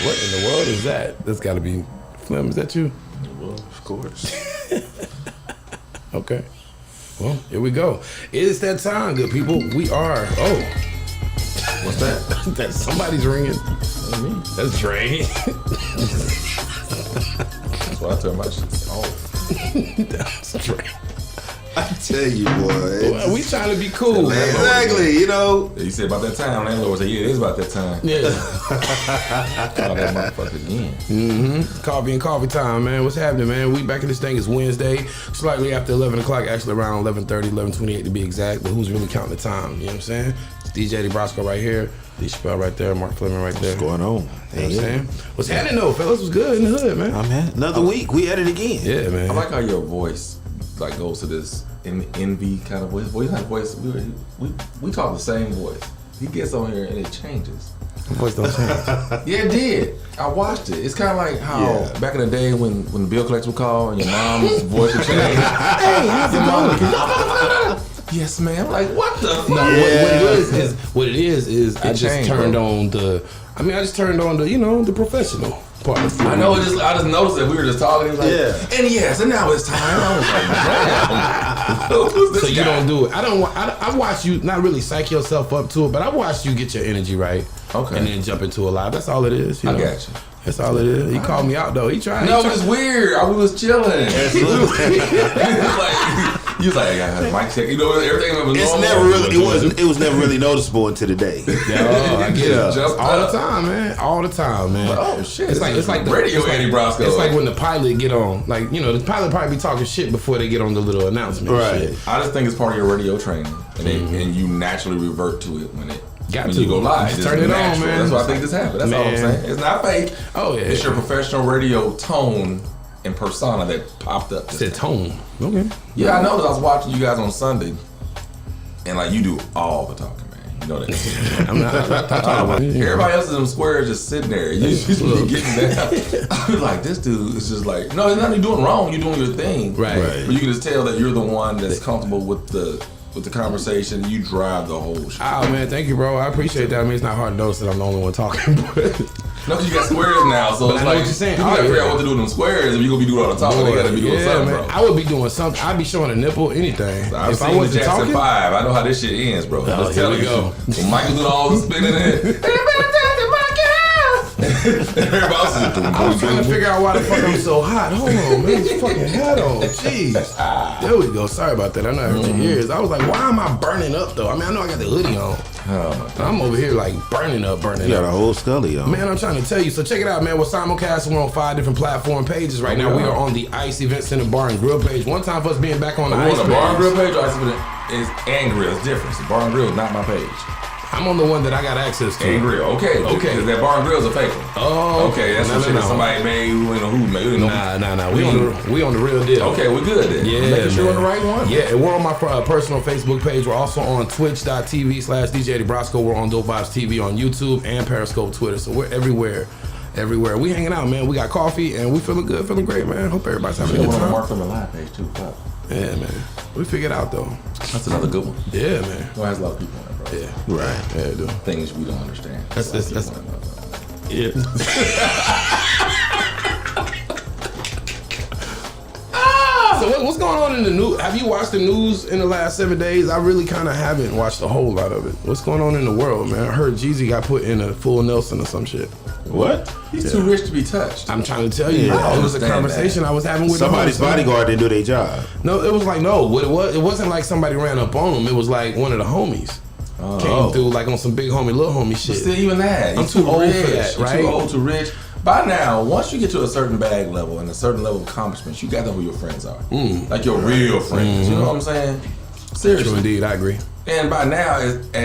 What in the world is that? That's got to be Flem. Is that you? Well, of course. Okay. Well, here we go. It's that time, good people. We are. Oh. What's that? That somebody's ringing. What me? That's Dre. That's why I turn my shit off. That's Dre. I tell you, boy. Well, we trying to be cool, man. Exactly, you know. You said about that time. Landlord said, yeah, it is about that time. Yeah. Call that motherfucker again. Mm-hmm. Coffee and coffee time, man. What's happening, man? We back in this thing. It's Wednesday, slightly after 11 o'clock, actually around 11:30, 11:28 to be exact. But who's really counting the time? You know what I'm saying? It's DJ Brasco right here. D. Chappel right there. Marc Flemon right there. What's going on? You know what I'm saying? What's happening though, fellas? What's good in the hood, man? I'm at another week. We at it again. Yeah, man. I like how your voice like goes to this envy kind of voice. Voice, we talk the same voice. He gets on here and it changes. Voice don't change. Yeah, it did. I watched it. It's kind of like how back in the day when the bill collector would call and your mom's voice would change. Hey, how's it going? Yes, ma'am. Like, what the fuck? No, what it is I just turned on the the professional part of it. I know. I just noticed that we were just talking. He was like, and yes, and now it's time. I was like, damn. So you don't do it. I watch you not really psych yourself up to it, but I watch you get your energy right. Okay. And then jump into a live. That's all it is. You know? I got you. That's all it is. He called me out though. He tried. No, it's weird. I was chilling. He was like, I got a mic check. You know, everything was normal. It was never really noticeable until today. I get it. All the time, man. All the time, man. Oh shit! It's like the radio Eddie Brasco. It's like when the pilot get on, like the pilot probably be talking shit before they get on the little announcement. Right. Shit. I just think it's part of your radio training, and you naturally revert to it when you go live. Just turn it on, man. That's why I think this happened. That's all I'm saying. It's not fake. Oh yeah. It's your professional radio tone and persona that popped up. It's a tone. Okay. Yeah, I noticed. I was watching you guys on Sunday, and like you do all the talking, man. You know that. I'm not talking about it. Everybody else in them squares just sitting there. You just be getting down. I was like, this dude is just like, no, it's not you doing wrong. You're doing your thing. Right. But you can just tell that you're the one that's comfortable with the conversation. You drive the whole shit. Oh man, thank you, bro. I appreciate that. I mean, it's not hard to notice that I'm the only one talking. No, because you got squares now, so it's like, you gotta figure out what to do with them squares. If you're gonna be doing all the talking, they gotta be doing something, man. bro. I would be doing something. I'd be showing a nipple, anything. So I've seen the Jackson 5. I know how this shit ends, bro. Oh, here we go. When Michael doing all the spinning and everybody else is doing. I was trying to figure out why the fuck I'm so hot. Hold on, man. This fucking hat on. Jeez. There we go. Sorry about that. I know I hurt your ears. I was like, why am I burning up, though? I mean, I know I got the hoodie on. I'm over here like burning up. You got a whole scully on. Man, I'm trying to tell you. So check it out, man. We're simulcasting. We're on 5 different platform pages right now. We are on the Ice Event Center Bar and Grill page. One time for us being back on the Ice page. Bar and Grill page or Ice Event and Grill. It's different. The Bar and Grill is not my page. I'm on the one that I got access to. And Grill. Okay. Because that Bar and Grill is a fake one. Oh. Okay. That's some shit that somebody made. Who made. Nah. We on the real deal. Okay, we're good then. Yeah, making sure we're on the right one. Yeah, we're on my personal Facebook page. We're also on twitch.tv/DJ Brasco. We're on Dope Vibes TV on YouTube and Periscope Twitter. So we're everywhere. We hanging out, man. We got coffee and we feeling good, feeling great, man. Hope everybody's having a good time. On Marc Flemon live page too. Yeah, man. We figured out though. That's another good one. Yeah, man. Well, has a lot of people on it, bro. Yeah, right. Yeah, dude. Things we don't understand. That's yeah. So what's going on in the news? Have you watched the news in the last 7 days? I really kind of haven't watched a whole lot of it. What's going on in the world, man? I heard Jeezy got put in a full Nelson or some shit. What? He's too rich to be touched. I'm trying to tell you. It was a conversation I was having with somebody's bodyguard didn't do their job. No, it was like what it wasn't like somebody ran up on him. It was like one of the homies came through like on some big homie, little homie shit. But still, even that, I'm too old for that, right? You're too old, too rich. By now, once you get to a certain bag level and a certain level of accomplishments, you got to know who your friends are. Like your real friends. You know what I'm saying? Seriously. True indeed, I agree. And by now,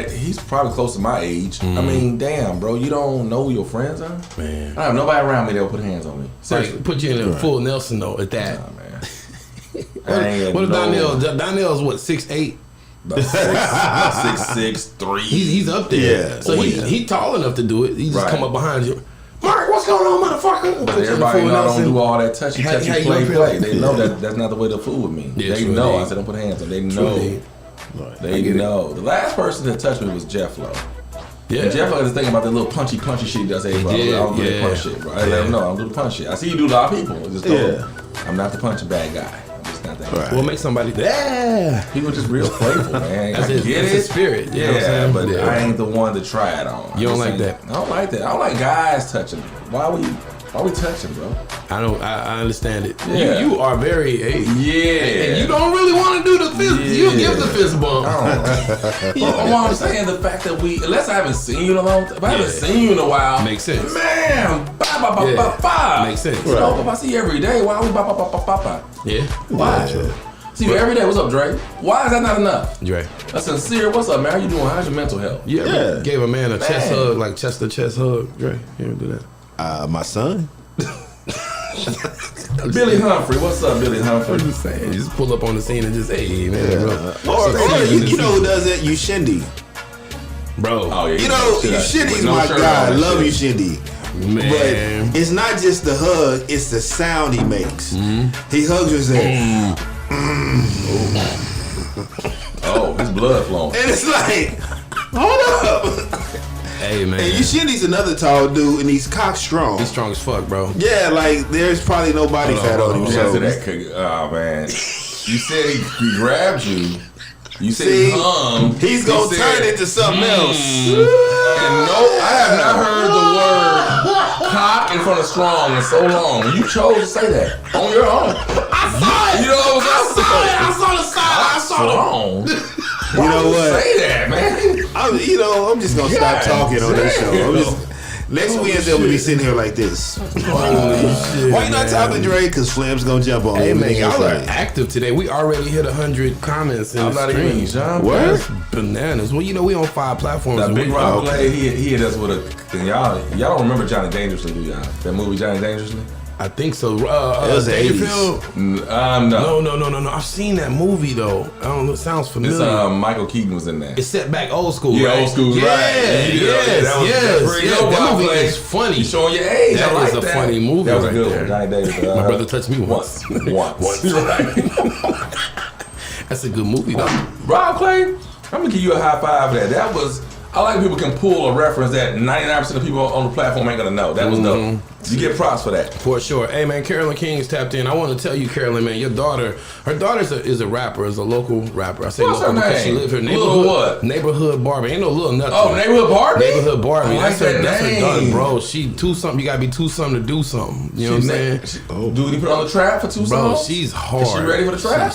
he's probably close to my age. I mean, damn, bro, you don't know who your friends are? Man. I have nobody around me that will put hands on me. Seriously. Like, put you in a full Nelson, though, at that. Nah, man. What is Donnell? Donnell's what, 6'8"? About 6'3". He's up there. Yeah. So he tall enough to do it. He just come up behind you. Mark, what's going on, motherfucker? But everybody know I don't do all that touchy, play. They know that's not the way to fool with me. Yeah, they know. I said don't put hands on. They know. They know. The last person that touched me was Jeff Lowe. Yeah. And Jeff had this thing about the little punchy shit he does. Hey, bro, I don't do the punch shit, bro. I let him know I don't do the punch shit. I see you do a lot of people. Just I'm not the punching bad guy. I'm just not that guy. We'll make somebody. People just real playful, man. I get it's it. a spirit. You know what I'm Yeah, saying? but I ain't the one to try it on. You don't like that? I don't like that. I don't like guys touching me. Why we touching, bro? I understand it. Yeah. You are very yeah. And you don't really want to do the fist. Yeah. You give the fist bump. Well, I'm saying the fact that unless I haven't seen you in a long time, if I haven't seen you in a while, Makes sense. Man, bye. Makes sense. You know, if I see you every day, why are we bye? Yeah. Why? See you every day. What's up, Dre? Why is that not enough? Dre. That's sincere. What's up, man? How you doing? How's your mental health? You ever gave a man a chest hug, like chest to chest hug? Dre, you ever do that? My son. Billy Humphrey. What's up, Billy Humphrey? I'm just saying, just pull up on the scene and just, hey, man, bro. Or you know who does that? Ushindy. Bro. Oh, yeah. You know, Ushindy's my guy. I love Ushindy. Man. But it's not just the hug, it's the sound he makes. He hugs you and says, Oh, his blood flowing. and it's like, hold up. Hey, man. And Ushindy's another tall dude, and he's cock strong. He's strong as fuck, bro. Yeah, like there's probably no body fat on him. So Oh, man. You said he grabbed you. You said see, he hung. he's gonna turn into something else. And no, I have not heard the word cock in front of strong in so long. You chose to say that on your own. I saw it. You know what I'm saying? I saw the side. I saw Strong. You know what? Say that, man. I'm just gonna stop talking on this show. Next Wednesday, we'll be sitting here like this. Why you not talking, Dre? Because Flam's gonna jump on me. Hey, man, Everything y'all are else active today. We already hit 100 comments in I'm the not stream. even John. Word? That's bananas. Well, you know, we on 5 platforms. That and Big we- Rock play, he hit us with a. Y'all don't remember Johnny Dangerously, do y'all? That movie Johnny Dangerously? I think so. It was the 80s. Dangerfield? No. No. I've seen that movie though. I don't know. It sounds familiar. This Michael Keaton was in that. It's set back old school. Yeah, right? old school, Yeah, right. Yes. That movie is funny. You showing your age. That I like is a that. funny movie That was right a good there. one. Johnny Davis. My brother touched me once. Once. Right. That's a good movie though. Rob Clay, I'm gonna give you a high five for that. That was. I like when people can pull a reference that 99% of people on the platform ain't gonna know. That was dope. You get props for that. For sure. Hey man, Carolyn King is tapped in. I want to tell you, Carolyn, man, her daughter is a rapper, is a local rapper. I say What's local her because she name? lives here. Little what? Neighborhood Barbie. Ain't no little nothing. Oh, Neighborhood Barbie? Neighborhood Barbie. I like That's her name. daughter, bro. She two something. You gotta be two something to do something. You know what I'm saying? Do you put on the trap for 2 Bro, songs? she's hard. Is she ready for the trap?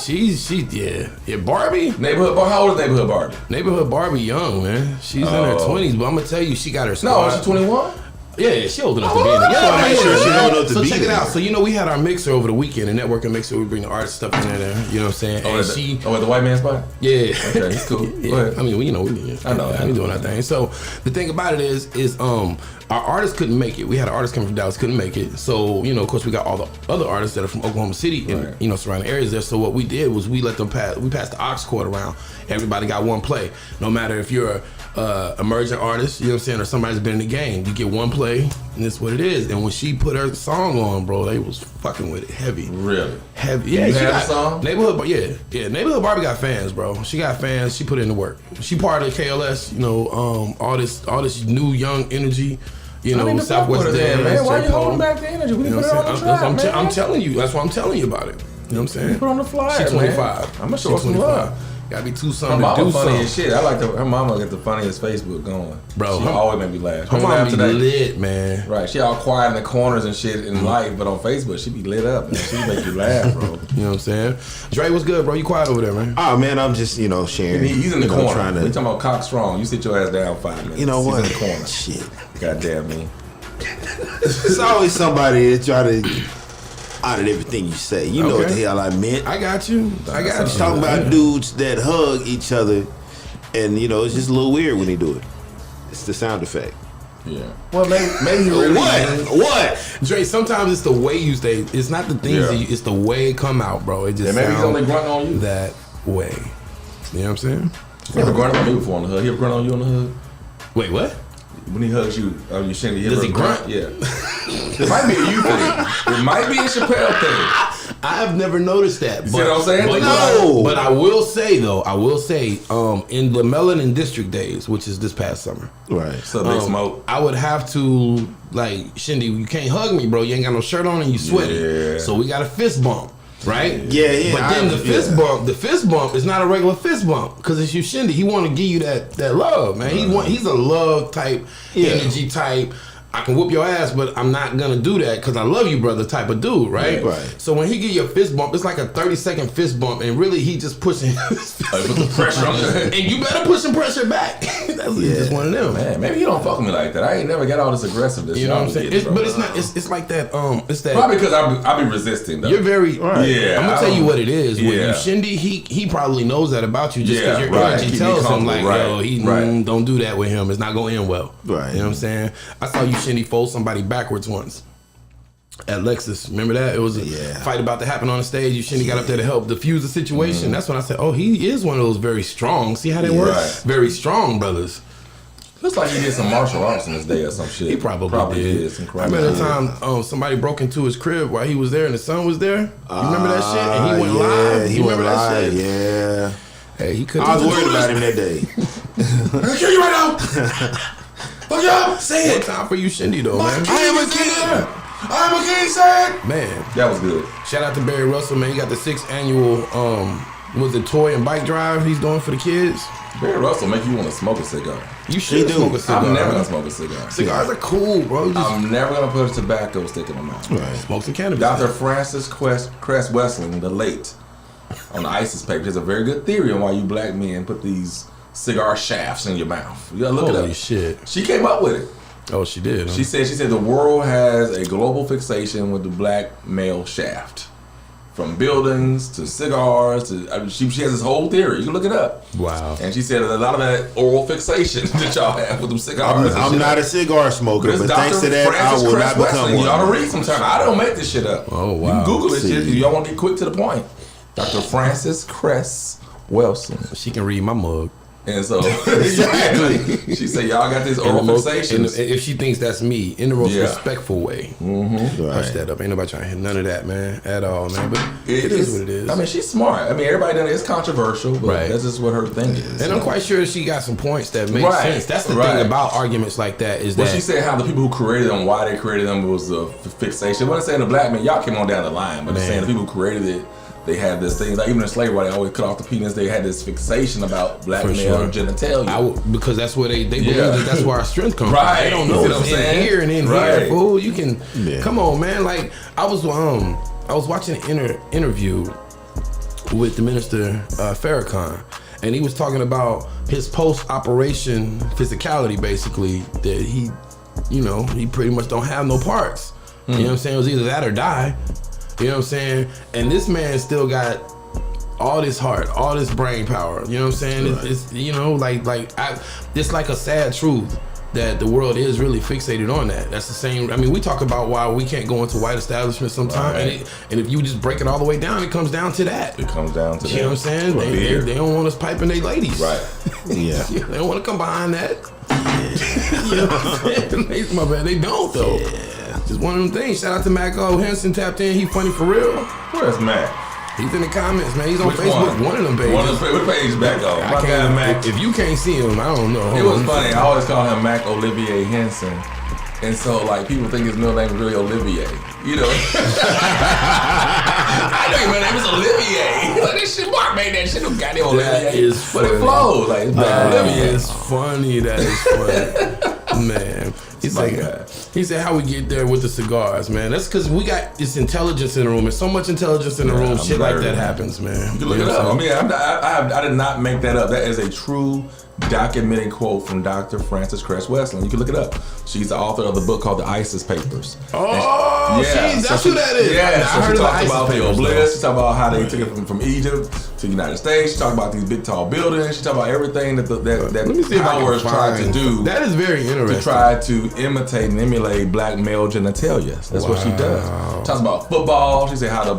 Yeah, Barbie. Neighborhood Barbie. How old is Neighborhood Barbie? Neighborhood Barbie young, man. She's in her 20s, but I'm gonna tell you, she got her No, squad. she's 21. Yeah, she old enough to be in it. that's why I make sure she old enough to so be check it there. out. So you know we had our mixer over the weekend, a networking mixer. We bring the artist stuff in there. You know what I'm saying? Oh, And at the white man spot? yeah. Okay, he's cool. Yeah. Go ahead. I mean, we I know that. we doing our thing. So the thing about it is our artist couldn't make it. We had an artist coming from Dallas, couldn't make it. So you know, of course, we got all the other artists that are from Oklahoma City and Right. you know surrounding areas there. So what we did was we let them pass. We passed the aux cord around. Everybody got one play. No matter if you're a emerging artist, you know what I'm saying, or somebody that's been in the game, you get one play, and that's what it is. And when she put her song on, bro, they was fucking with it heavy. Really? Heavy. Yeah, You she had got a song? Neighborhood. Yeah. Neighborhood Barbie got fans, bro. She got fans. She put in the work. She part of KLS. You know, all this new young energy. You know, Southwest man. Dance. Why J. you Cole. holding back the energy? We You can know put what it I'm on the saying? track, man. I'm telling you. That's why I'm telling you about it. You know what I'm saying? Put on the flyer, She's 25. man. I'm gonna show her some love. Gotta be too Her something to mama do funny something. as shit. I like her mama got the funniest Facebook going. Bro, she her- always make me laugh. Her She mom laugh be today. lit, man. Right, she all quiet in the corners and shit in life, but on Facebook she be lit up, man. She make you laugh, bro. You know what I'm saying? Dre, what's good, bro? You quiet over there, man? Oh man, I'm just sharing. He's in the you know, corner. trying We to. talking about cock strong. You sit your ass down 5 minutes. You know what? He's in the corner. Shit. Goddamn me. There's always somebody that try to audit everything you say. You know what the Okay. hell I meant. I got you. I got I'm you. talking about dudes that hug each other, and it's just a little weird when they do it. It's the sound effect. Yeah. Well, maybe you really What? Dre, sometimes it's the way you say. It's not the things Yeah. that it's the way it come out, bro. It just Yeah, maybe he's sounds only grunting on you. that way. You know what I'm saying? He ever grunted on me before on the hood? He ever grunt on you on the hood? Wait, what? When he hugs you on your shin, Does he grunt? Yeah. It might be a you thing. It might be a Chappelle thing. I've never noticed that. But, See what I'm saying? But I will say, in the Melanin District days, which is this past summer, Right. So Big Smoke. I would have to, like, Shindy, you can't hug me, bro. You ain't got no shirt on and you sweating. Yeah. So we got a fist bump. Right? Yeah. But then the fist bump is not a regular fist bump because it's you, Shindy. He want to give you that love, man. He's a love type, energy type. I can whoop your ass, but I'm not gonna do that because I love you, brother. Type of dude, right? Yeah, right. So when he give you a fist bump, it's like a 30-second fist bump, and really he just pushing. Put the pressure on you. And you better push some pressure back. That's just one of them. Man, maybe you don't fuck with me like that. I ain't never got all this aggressiveness. You know what I'm saying? But it's not. It's like that. It's that. Probably because I be resisting. Though. You're very. Right. Yeah. I'm gonna tell you what it is. When Yeah. you Shindy, he probably knows that about you just because your right. energy Keep tells me him like, comfortable, yo, don't do that with him. It's not gonna end well. Right. You know what I'm saying? I saw you, Shindy, fold somebody backwards once at Lexus. Remember that? It was a fight about to happen on the stage. You, Shindy, got up there to help diffuse the situation. That's when I said, oh, he is one of those very strong. See how that works? Right. Very strong brothers. Looks like he did some martial arts in his day or some shit. He probably did. Some I remember the time somebody broke into his crib while he was there and the son was there. You remember that shit? And he went live. He You went remember that live. shit? Yeah. Hey, he couldn't. I was worried about him that day. I'm gonna kill you right now. Fuck up. Say it. One time for you, Shindy, though, man. I am a king. I'm a king, son. Man. That was good. Shout out to Barry Russell, man. He got the 6th annual, was it toy and bike drive he's doing for the kids? Barry Russell make you want to smoke a cigar. You should smoke a cigar. I'm never gonna smoke a cigar. Cigars are cool, bro. I'm never gonna put a tobacco stick in my mouth. Right. Smoke some cannabis. Dr. Francis Cress Wessling, the late, on the ISIS paper, has a very good theory on why you black men put these cigar shafts in your mouth. You gotta look Holy it up. shit. She came up with it. Oh, she did. Huh? She said the world has a global fixation with the black male shaft. From buildings to cigars to she has this whole theory. You can look it up. Wow. And she said a lot of that oral fixation that y'all have with them cigars. I'm not a cigar smoker, but thanks to that, I will not become one. You ought to read sometime. I don't make this shit up. Oh, wow. You can Google this See. shit. Y'all want to get quick to the point. Dr. Francis Cress Wessling. She can read my mug. And so, exactly. She said, y'all got this oral fixation. If she thinks that's me, in the most Yeah. respectful way. Hush that up. Ain't nobody trying to hit none of that, man, at all, man. But it is what it is. I mean, she's smart. I mean, everybody done it. It's controversial, but that's just what her thing is. And I'm quite sure she got some points that make sense. That's the thing about arguments like that is that she said how the people who created them, why they created them was a fixation. When I saying the black man, y'all came on down the line, but I'm saying the people who created it, they had this thing, like even in slavery, they always cut off the penis. They had this fixation about black male genitalia. Because that's where they believe that's where our strength comes from. They don't know it's in here and in here, fool. You can come on, man. Like I was watching an interview with the minister Farrakhan, and he was talking about his post-operation physicality, basically that he pretty much don't have no parts. You know what I'm saying? It was either that or die. You know what I'm saying? And this man still got all this heart, all this brain power. You know what I'm saying? Right. It's it's like a sad truth that the world is really fixated on that. That's the same. I mean, we talk about why we can't go into white establishments sometimes, and if you just break it all the way down, it comes down to that. It comes down to you know what I'm saying? They don't want us piping their ladies. Right. Yeah. They don't want to come behind that. You know what I'm saying? My bad. They don't though. Yeah. Just one of them things. Shout out to Mac Henson tapped in. He funny for real. Where's Mac? He's in the comments, man. He's on Facebook. One of them pages. What page Mac on? My guy Mac. If you can't see him, I don't know. It was funny. I always call him Mac Olivier Henson. And so, like, people think his middle name is really Olivier. You know? I know your middle name is Olivier. Like, this shit, Mark made that shit. No goddamn Olivier. That is funny. But it flows. Like, it's Olivier. It's funny. That is funny. Man. He said how we get there with the cigars, man. That's because we got this intelligence in the room. There's so much intelligence in the room. Shit like that happens, man. You can look it up. I mean, I did not make that up. That is a true documented quote from Dr. Francis Cress Wessling. You can look it up. She's the author of the book called The ISIS Papers. Oh, that's who that is. Yeah, I heard she talked about the Obelisk. She talked about how they took it from Egypt to the United States. She talked about these big tall buildings. She talked about everything that powers tried to do. That is very interesting. To try to imitate and emulate black male genitalia. That's what she does. Talks about football. She said how the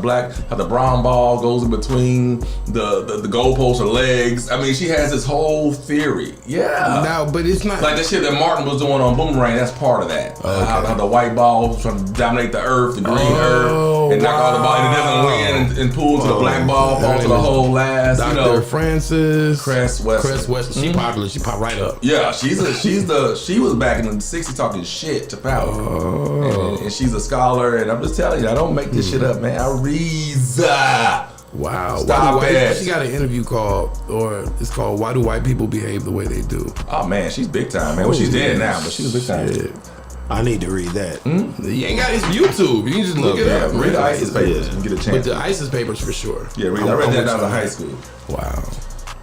brown ball goes in between the goalposts or legs. I mean, she has this whole theory. Yeah. Now, but it's not like the shit that Martin was doing on Boomerang. That's part of that. How the white ball was trying to dominate the earth, the green earth, and knock all the ball that doesn't win and pull to the black ball, fall to the whole last. Dr. Francis Cress Weston. She popular. She popped right up. Yeah, she was back in the 60s talking shit to power. And she's a scholar, and I'm just telling you, I don't make this shit up, man. I reason. Wow. Stop it. She got an interview called Why Do White People Behave the Way They Do? Oh, man, she's big time, man. Well, she's dead now, but she was big time. I need to read that. You ain't got it's YouTube. You can just look it up. Read the ISIS papers and get a chance. But the ISIS papers for sure. Yeah, I read that when I was in high school. Wow.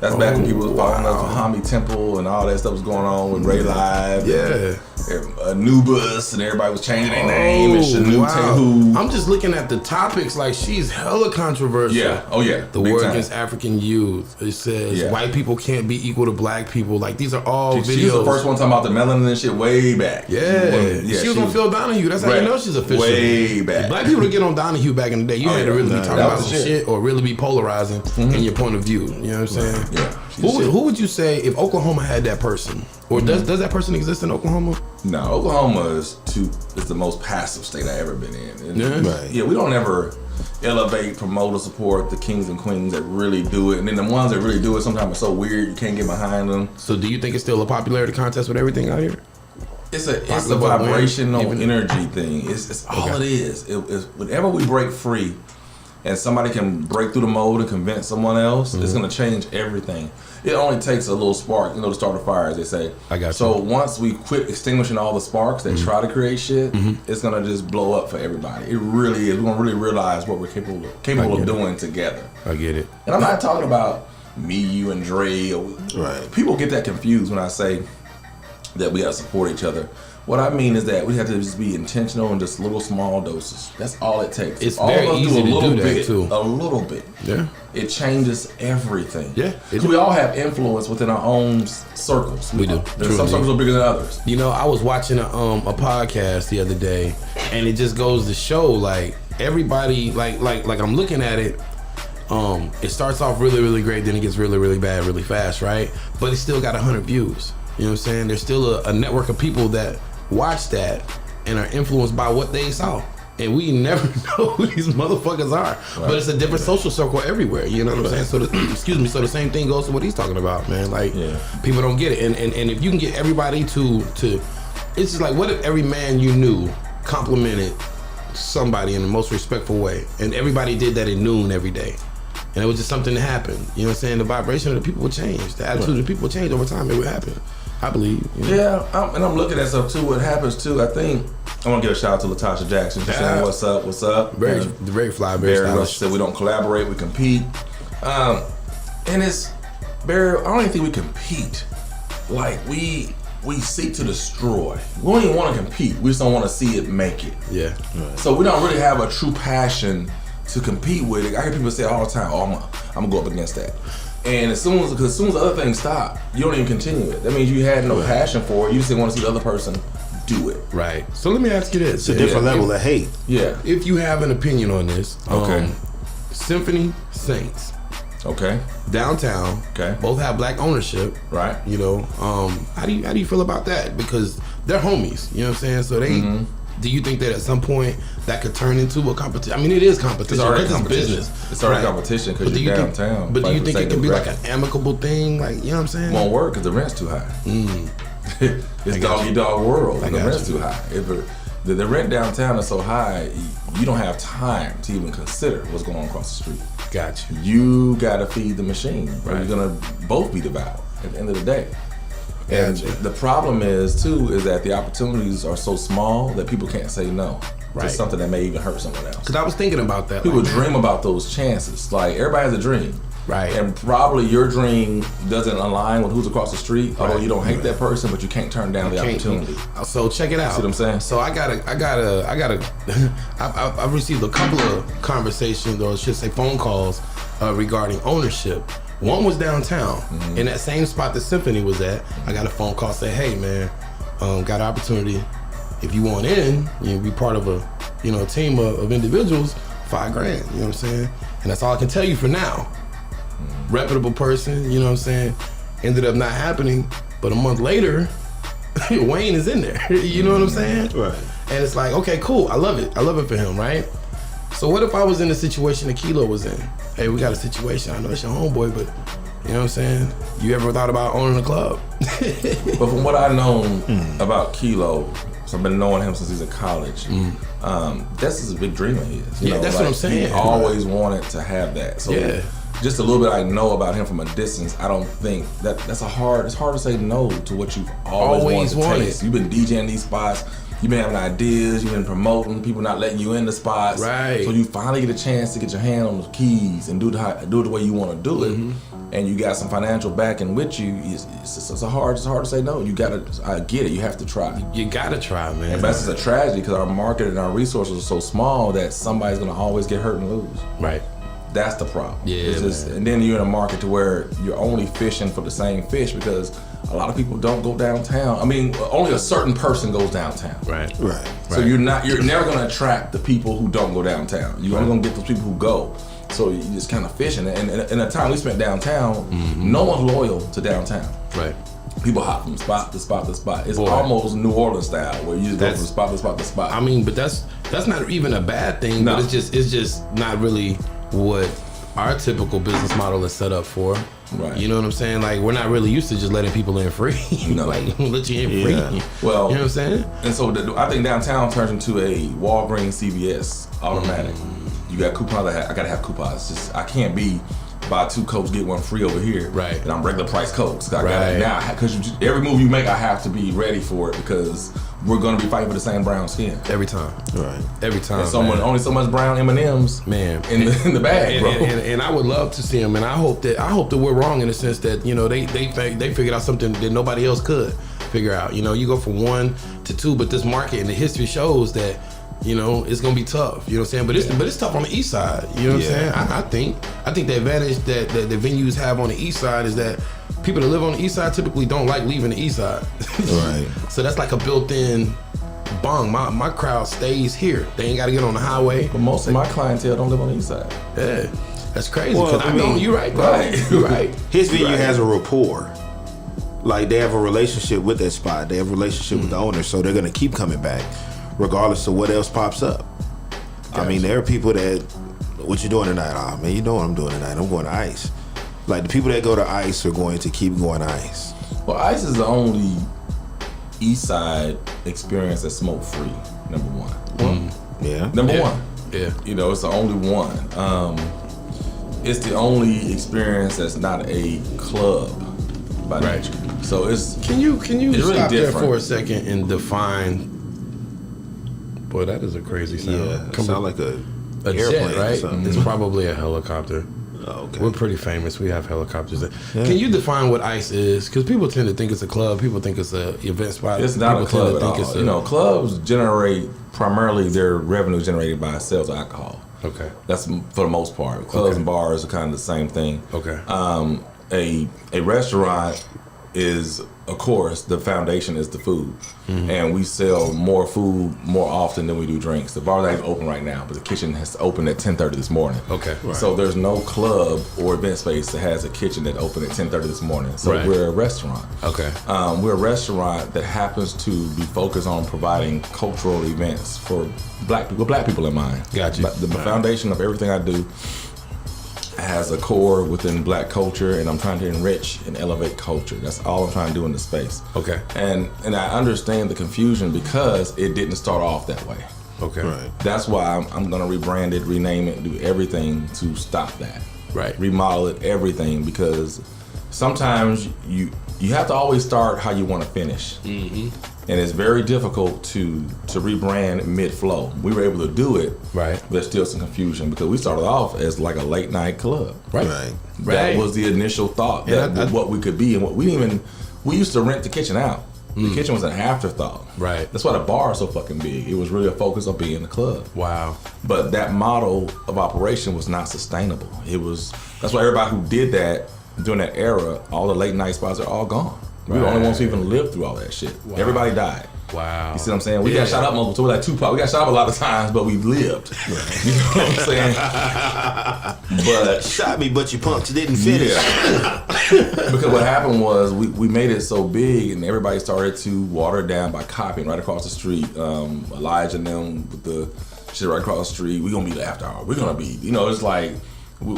That's back when people was following up for Hami Temple and all that stuff was going on with Ray Live. Yeah. And Anubis and everybody was changing their name and Shanu Tehu. I'm just looking at the topics like she's hella controversial. Yeah. Oh yeah. The war against African youth. It says white people can't be equal to black people. Like these are all videos. She was the first one talking about the melanin and shit way back. Yeah. She was on Phil Donahue. That's how you know she's official. Way back. Black people to get on Donahue back in the day, you had to really be talking about some shit or really be polarizing in your point of view. You know what I'm saying? Yeah. Who would you say if Oklahoma had that person? Or does that person exist in Oklahoma? No, Oklahoma is the most passive state I've ever been in. Yeah. We don't ever elevate, promote, or support the kings and queens that really do it. And then the ones that really do it sometimes are so weird you can't get behind them. So do you think it's still a popularity contest with everything out here? It's a vibrational energy thing. It's all it is. Whenever we break free and somebody can break through the mold and convince someone else, it's going to change everything. It only takes a little spark, to start a fire, as they say. I got you. So once we quit extinguishing all the sparks that try to create shit, it's going to just blow up for everybody. It really is. We're going to really realize what we're capable of doing together. I get it. And I'm not talking about me, you, and Dre. Right. People get that confused when I say that we got to support each other. What I mean is that we have to just be intentional in just little small doses. That's all it takes. It's all very easy to do that too. A little bit. Yeah. It changes everything. Yeah. We all have influence within our own circles. We do. Some circles are bigger than others. I was watching a podcast the other day, and it just goes to show like everybody like I'm looking at it. It starts off really, really great, then it gets really, really bad really fast, right? But it still got 100 views. You know what I'm saying? There's still a network of people that watch that and are influenced by what they saw. And we never know who these motherfuckers are. Right. But it's a different social circle everywhere. You know what I'm saying? So the same thing goes to what he's talking about, man. Like people don't get it. And if you can get everybody to it's just like, what if every man you knew complimented somebody in the most respectful way, and everybody did that at noon every day, and it was just something that happened. You know what I'm saying? The vibration of the people would change. The attitude of the people would change over time. It would happen. I believe. Yeah, I'm looking at stuff too. What happens too, I think, I want to give a shout out to Latasha Jackson. She's saying, what's up? Very fly, very stylish. She said we don't collaborate, we compete. And it's very, I don't even think we compete. Like, we seek to destroy. We don't even want to compete. We just don't want to see it make it. Yeah. Right. So we don't really have a true passion to compete with it. I hear people say all the time, I'm going to go up against that. And as soon as the other things stop, you don't even continue it. That means you had no passion for it. You just didn't want to see the other person do it. Right. So let me ask you this. It's a different level of hate. Yeah. If you have an opinion on this, okay. Symphony Saints. Okay. Downtown. Okay. Both have black ownership. Right. How do you feel about that? Because they're homies. You know what I'm saying? So they. Do you think that at some point that could turn into a competition? I mean, it is competition. It's already competition. Business. It's already competition because you're downtown. But do you think it can be like an amicable thing? Like, you know what I'm saying? It won't work because the rent's too high. It's dog world. The rent's too high. If the rent downtown is so high, you don't have time to even consider what's going on across the street. Got you. You got to feed the machine. Right. Or you're going to both be devoured at the end of the day. And the problem is that the opportunities are so small that people can't say no to something that may even hurt someone else. Because I was thinking about that. People dream about those chances. Like, everybody has a dream. Right. And probably your dream doesn't align with who's across the street, although you don't hate that person, but you can't turn down the opportunity. So check it out. See what I'm saying? So I've received a couple of conversations, or I should say phone calls, regarding ownership. One was downtown, in that same spot the Symphony was at. I got a phone call say, "Hey man, got an opportunity. If you want in, you be part of a team of individuals, $5,000. You know what I'm saying? And that's all I can tell you for now. Reputable person, you know what I'm saying? Ended up not happening, but a month later, Wayne is in there. You know what I'm saying? Right. And it's like, okay, cool. I love it. I love it for him, right? So what if I was in the situation that Kilo was in? Hey, we got a situation. I know it's your homeboy, but you know what I'm saying? You ever thought about owning a club? But from what I've known about Kilo, so I've been knowing him since he's in college. That's his big dream of his. Yeah, that's what I'm saying. He always wanted to have that. So just a little bit I know about him from a distance, I don't think it's hard to say no to what you've always wanted to taste. You've been DJing these spots. You've been having ideas, you've been promoting, people not letting you in the spots. Right. So you finally get a chance to get your hand on the keys and do it the way you want to do it. And you got some financial backing with you. It's hard to say no. I get it. You have to try. You gotta try, man. And that's just a tragedy because our market and our resources are so small that somebody's gonna always get hurt and lose. Right. That's the problem. Yeah. And then you're in a market to where you're only fishing for the same fish because a lot of people don't go downtown. I mean, only a certain person goes downtown. Right. So you're never gonna attract the people who don't go downtown. You're only gonna get those people who go. So you just kind of fishing. And in the time we spent downtown, no one's loyal to downtown. Right. People hop from spot to spot to spot. It's almost New Orleans style where you just go from spot to spot to spot. I mean, but that's not even a bad thing. No. But it's just not really what our typical business model is set up for. Right. You know what I'm saying? Like, we're not really used to just letting people in free. No. Like, let you in free. Well, you know what I'm saying? And so I think downtown turns into a Walgreens CVS automatic. You got coupons. I gotta have coupons. Just I can't be buy 2 Cokes get 1 free over here. Right. And I'm regular price Cokes. I got it now because every move you make, I have to be ready for it because we're gonna be fighting for the same brown skin every time. Right. Every time. And only so much brown M&Ms, man, in the bag, bro. And I would love to see them. And I hope that we're wrong in the sense that they figured out something that nobody else could figure out. You go from 1 to 2, but this market and the history shows that. It's gonna be tough. You know what I'm saying? But it's tough on the east side. You know what I'm saying? I think the advantage that the venues have on the east side is that people that live on the east side typically don't like leaving the east side. Right. So that's like a built-in bong. My crowd stays here. They ain't got to get on the highway. But most of my clientele don't live on the east side. Yeah, that's crazy. Well, I mean, you're right, bro. You're right. His venue has a rapport. Like, they have a relationship with that spot. They have a relationship with the owner, so they're gonna keep coming back, regardless of what else pops up. Gotcha. I mean, there are people that, what you doing tonight? Oh, man, you know what I'm doing tonight. I'm going to Ice. Like, the people that go to Ice are going to keep going to Ice. Well, Ice is the only East Side experience that's smoke free. Number one. Yeah. Number one. Yeah. It's the only one. It's the only experience that's not a club by nature. So Can you it's really stop there different. for a second and define? Boy, that is a crazy sound. Yeah, it sound like a jet, right? It's probably a helicopter. Oh, okay. We're pretty famous. We have helicopters. Yeah. Can you define what Ice is? Because people tend to think it's a club. People think it's a event spot. It's not people a club tend to at think all. Clubs generate primarily their revenue generated by sales of alcohol. Okay. That's for the most part. Clubs and bars are kind of the same thing. Okay. A restaurant is, of course, the foundation is the food. And we sell more food more often than we do drinks. The bar ain't open right now, but the kitchen has opened at 10:30 this morning. Okay. Right. So there's no club or event space that has a kitchen that opened at 10:30 this morning. So we're a restaurant. Okay. We're a restaurant that happens to be focused on providing cultural events for black people in mind. Gotcha. The foundation of everything I do has a core within black culture, and I'm trying to enrich and elevate culture. That's all I'm trying to do in the space. Okay. And I understand the confusion because it didn't start off that way. Okay. Right. That's why I'm going to rebrand it, rename it, do everything to stop that. Right. Remodel it, everything, because sometimes you have to always start how you want to finish. And it's very difficult to rebrand mid-flow. We were able to do it, right? But there's still some confusion because we started off as like a late night club, right? That was the initial thought that what we could be, and what we used to rent the kitchen out. The kitchen was an afterthought, right? That's why the bar is so fucking big. It was really a focus on being the club. Wow. But that model of operation was not sustainable. That's why everybody who did that during that era, all the late night spots are all gone. We were the only ones who even lived through all that shit. Wow. Everybody died. Wow. You see what I'm saying? We got shot up multiple times. We're like Tupac. We got shot up a lot of times, but we lived. You know what I'm saying? But shot me, but you punks didn't finish. Yeah. Because what happened was we made it so big, and everybody started to water it down by copying right across the street. Elijah and them with the shit right across the street. We're gonna be the after hour. We're gonna be, it's like. We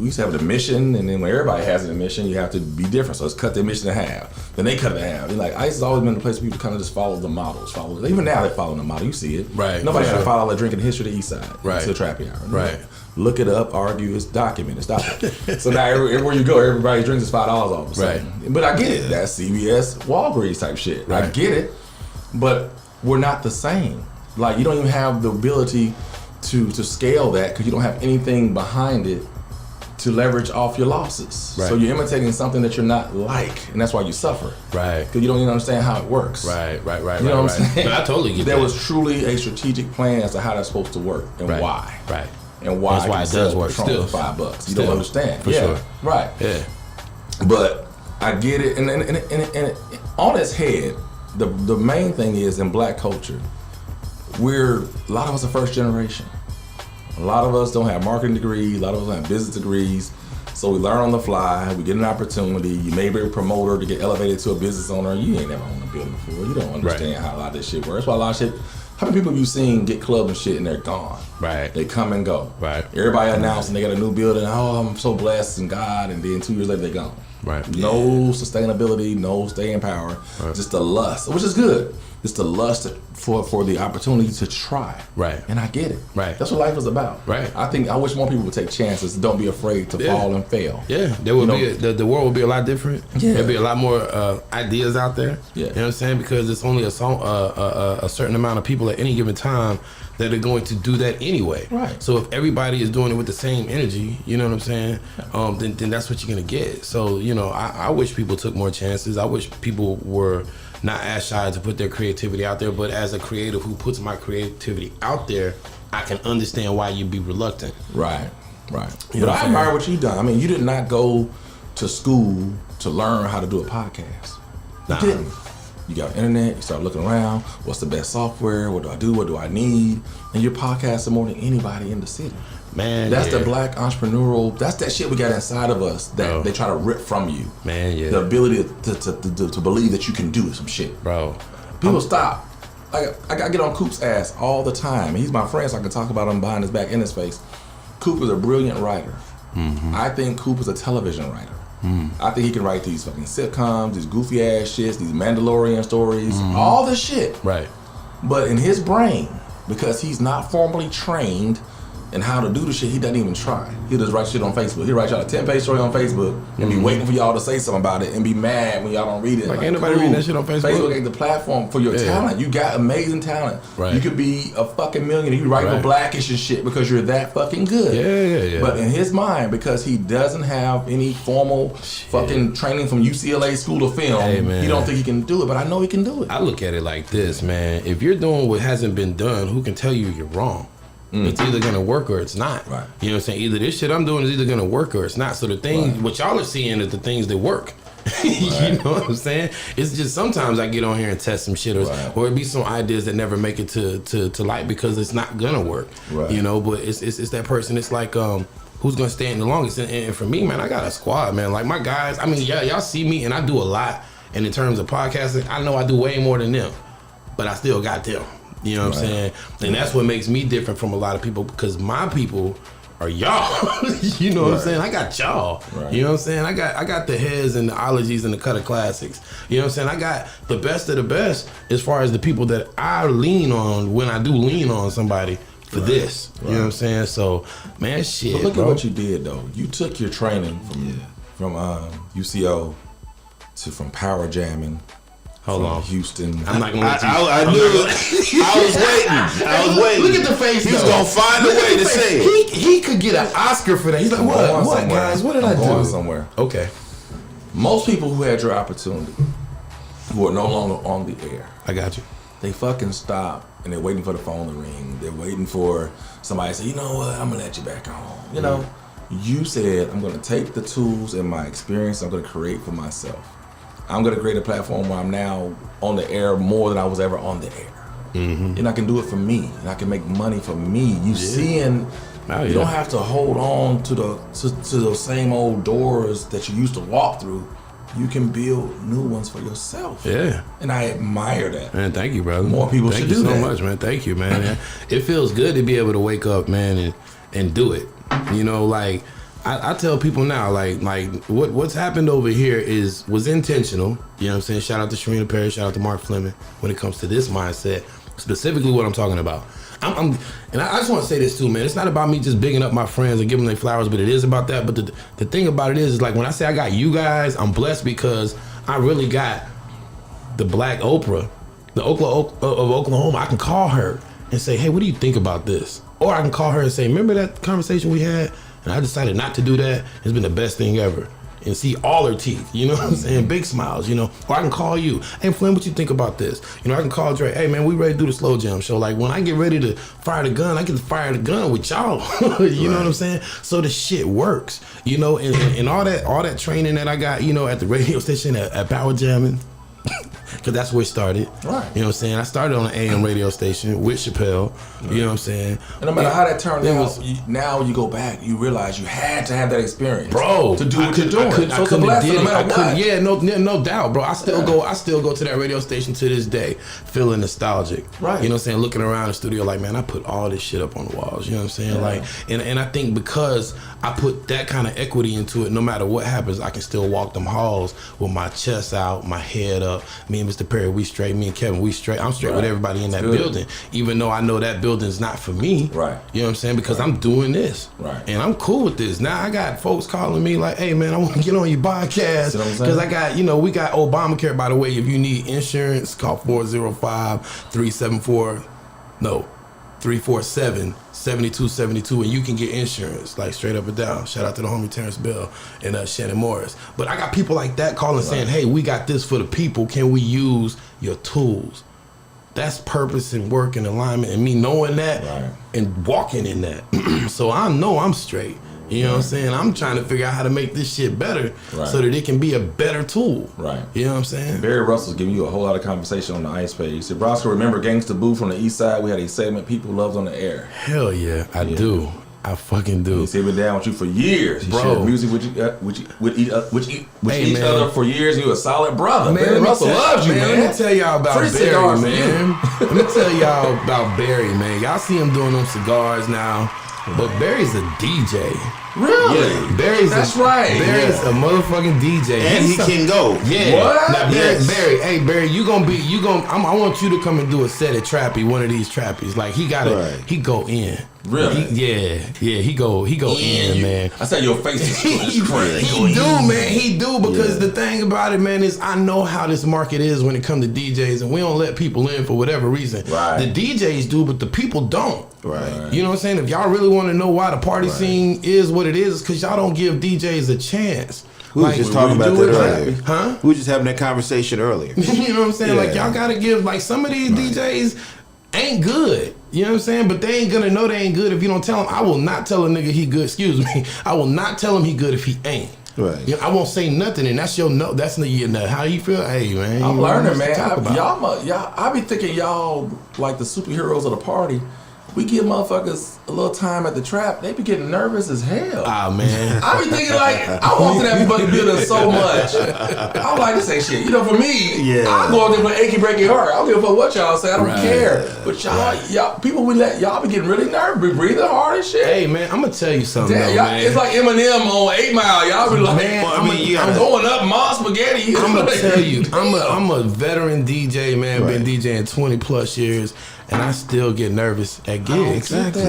used to have an admission, and then when everybody has an admission, you have to be different. So let's cut the admission in half. Then they cut it in half. And like ICE has always been the place where people kind of just follow the models. Even now they follow the model. You see it. Right. Nobody had to follow the drinking history of the East Side. Right. It's a trappy hour. Right. Look it up, argue, it's documented. Stop it. So now everywhere you go, everybody drinks is $5 all of a sudden. Right. But I get it. That's CVS, Walgreens type shit. Right. I get it. But we're not the same. Like, you don't even have the ability to scale that because you don't have anything behind it to leverage off your losses. Right. So you're imitating something that you're not like, and that's why you suffer. Right. Because you don't even understand how it works. Right. You know what I'm saying? But I totally get that. There was truly a strategic plan as to how that's supposed to work and why. Right. And why that's why it does work. Still $5. You don't understand. For sure. Right. Yeah. But I get it, and on its head, the main thing is in black culture, a lot of us are first generation. A lot of us don't have marketing degrees. A lot of us don't have business degrees. So we learn on the fly. We get an opportunity. You may be a promoter to get elevated to a business owner. You ain't never owned a building before. You don't understand how a lot of this shit works. That's why a lot of shit. How many people have you seen get clubs and shit and they're gone? Right. They come and go. Right. Everybody announcing they got a new building. Oh, I'm so blessed in God. And then 2 years later, they're gone. Right. No sustainability, no staying power. Right. Just the lust, which is good. It's the lust for the opportunity to try. Right. And I get it. Right. That's what life is about. Right. I wish more people would take chances. Don't be afraid to fall and fail. Yeah. There would be the world would be a lot different. Yeah. There'd be a lot more ideas out there. Yeah. You know what I'm saying? Because it's only a certain amount of people at any given time that are going to do that anyway. Right. So if everybody is doing it with the same energy, you know what I'm saying? Then that's what you're gonna get. So I wish people took more chances. I wish people were not as shy to put their creativity out there, but as a creative who puts my creativity out there, I can understand why you'd be reluctant. Right. But I admire what you've done. I mean, you did not go to school to learn how to do a podcast. You didn't. You got internet, you start looking around, what's the best software, what do I do, what do I need? And you're podcasting more than anybody in the city. Man, that's the black entrepreneurial, that's that shit we got inside of us that they try to rip from you. Man, yeah. The ability to believe that you can do some shit. Bro. People stop. I get on Coop's ass all the time. And he's my friend, so I can talk about him behind his back, in his face. Coop is a brilliant writer. Mm-hmm. I think Coop is a television writer. I think he can write these fucking sitcoms, these goofy ass shits, these Mandalorian stories, all this shit. Right. But in his brain, because he's not formally trained in how to do the shit, he doesn't even try. He'll just write shit on Facebook. He'll write y'all a 10-page story on Facebook and be waiting for y'all to say something about it and be mad when y'all don't read it. Like ain't nobody reading that shit on Facebook. Facebook ain't the platform for your talent. You got amazing talent. Right. You could be a fucking millionaire. You write for Blackish and shit because you're that fucking good. Yeah. But in his mind, because he doesn't have any formal fucking training from UCLA School of Film, he don't think he can do it. But I know he can do it. I look at it like this, man. If you're doing what hasn't been done, who can tell you you're wrong? It's either gonna work or it's not. Right. You know what I'm saying? Either this shit I'm doing is either gonna work or it's not. So the thing, what y'all are seeing is the things that work. You know what I'm saying? It's just sometimes I get on here and test some shit, or it be some ideas that never make it to light because it's not gonna work. Right. You know, but it's that person. It's like who's gonna stand the longest? And for me, man, I got a squad, man. Like my guys. I mean, y'all see me and I do a lot. And in terms of podcasting, I know I do way more than them, but I still got them. You know what I'm saying? And that's what makes me different from a lot of people because my people are y'all. You know what I'm saying? I got y'all. Right. You know what I'm saying? I got the heads and the ologies and the cut of classics. You know what I'm saying? I got the best of the best as far as the people that I lean on when I do lean on somebody for this. You know what I'm saying? So, man, shit. But look at what you did though. You took your training from UCO from power jamming. Hold on, Houston. I'm not gonna let you. I knew it. I was waiting. Look at the face. He's gonna find a way to say it. He could get an Oscar for that. He's like, what guys? What did I do? Going somewhere. Okay. Most people who had your opportunity, who are no longer on the air, I got you. They fucking stop and they're waiting for the phone to ring. They're waiting for somebody to say, you know what? I'm gonna let you back on. You know, you said I'm gonna take the tools and my experience. I'm gonna create for myself. I'm going to create a platform where I'm now on the air more than I was ever on the air. Mm-hmm. And I can do it for me. And I can make money for me. You seeing, you don't have to hold on to those same old doors that you used to walk through. You can build new ones for yourself. Yeah. And I admire that. Man, thank you, brother. More people should do that. Thank you so much, man. Thank you, man. It feels good to be able to wake up, man, and do it. You know, like, I tell people now, like what's happened over here was intentional. You know what I'm saying? Shout out to Sharina Perry, shout out to Marc Flemon when it comes to this mindset, specifically what I'm talking about. And I just want to say this too, man. It's not about me just bigging up my friends and giving them their flowers, but it is about that. But the thing about it is like when I say I got you guys, I'm blessed because I really got the Black Oprah, the Oprah of Oklahoma. I can call her and say, hey, what do you think about this? Or I can call her and say, remember that conversation we had? And I decided not to do that. It's been the best thing ever. And see all her teeth, you know what I'm saying? Big smiles, you know. Or I can call you. Hey, Flynn, what you think about this? You know, I can call Dre. Hey, man, we ready to do the Slow Jam show. Like, when I get ready to fire the gun, I get to fire the gun with y'all. You know what I'm saying? So the shit works, you know. And all that training that I got, you know, at the radio station at Power Jamming, because that's where it started. Right. You know what I'm saying? I started on an AM radio station with Chappel. Right. You know what I'm saying? And no matter how that turned out, now you go back, you realize you had to have that experience. Bro. To do what you're doing. So it's a blessing no matter what. Yeah, no doubt, bro. I still go to that radio station to this day, feeling nostalgic. Right. You know what I'm saying? Looking around the studio like, man, I put all this shit up on the walls. You know what I'm saying? Yeah. Like, and I think because I put that kind of equity into it, no matter what happens, I can still walk them halls with my chest out, my head up. Me and Mr. Perry, we straight. Me and Kevin, we straight. I'm straight with everybody in that building, even though I know that building's not for me. Right. You know what I'm saying? Because I'm doing this. Right. And I'm cool with this. Now I got folks calling me like, hey, man, I want to get on your podcast. Because I got, you know, we got Obamacare, by the way. If you need insurance, call 347-7272, and you can get insurance, like straight up and down. Shout out to the homie Terrence Bell and Shannon Morris. But I got people like that calling saying, hey, we got this for the people. Can we use your tools? That's purpose and work and alignment, and me knowing that and walking in that. So I know I'm straight. You know what I'm saying? I'm trying to figure out how to make this shit better so that it can be a better tool. Right. You know what I'm saying? Barry Russell's giving you a whole lot of conversation on the ice page. He said, Brasco, remember Gangsta Boo from the East Side? We had a segment people loved on the air. Hell yeah, I do. I fucking do. He said we've been down with you for years. He shared music with each other for years. And you a solid brother. Man, Barry Russell loves you, man. Let me tell y'all about Barry, man. Let me tell y'all about Barry, man. Y'all see him doing them cigars now. But Barry's a DJ. Really? Yeah, Barry's a motherfucking DJ. And he can go. Yeah. What? Now, Barry, hey Barry, I want you to come and do a set at Trappy, one of these Trappies. Like he go in. Really? He go in, man. I said your face is crazy. He do because the thing about it, man, is I know how this market is when it comes to DJs, and we don't let people in for whatever reason. Right. The DJs do, but the people don't. Right. You know what I'm saying? If y'all really want to know why the party scene is what it is because y'all don't give DJs a chance. We were just talking about that earlier. Huh? We were just having that conversation earlier. You know what I'm saying? Like y'all gotta give, like some of these DJs ain't good. You know what I'm saying? But they ain't gonna know they ain't good if you don't tell them. I will not tell a nigga he good. Excuse me. I will not tell him he good if he ain't. Right. You know, I won't say nothing, and that's your no. That's how you feel. Hey man, I'm learning, man. I be thinking y'all like the superheroes of the party. We give motherfuckers a little time at the trap, they be getting nervous as hell. Ah, man. I be thinking like, I want to have fucking building so much. I don't like to say shit. You know, for me, I go out there with an achy breaky heart. I don't give a fuck what y'all say. I don't care. But y'all, people we let, y'all be getting really nervous, be breathing hard and shit. Hey, man, I'm going to tell you something, though, man. It's like Eminem on 8 Mile. Y'all be like, man, I'm going up Mom Spaghetti. I'm going to tell you, I'm a veteran DJ, man. Been DJing 20 plus years. And I still get nervous at gigs. Exactly.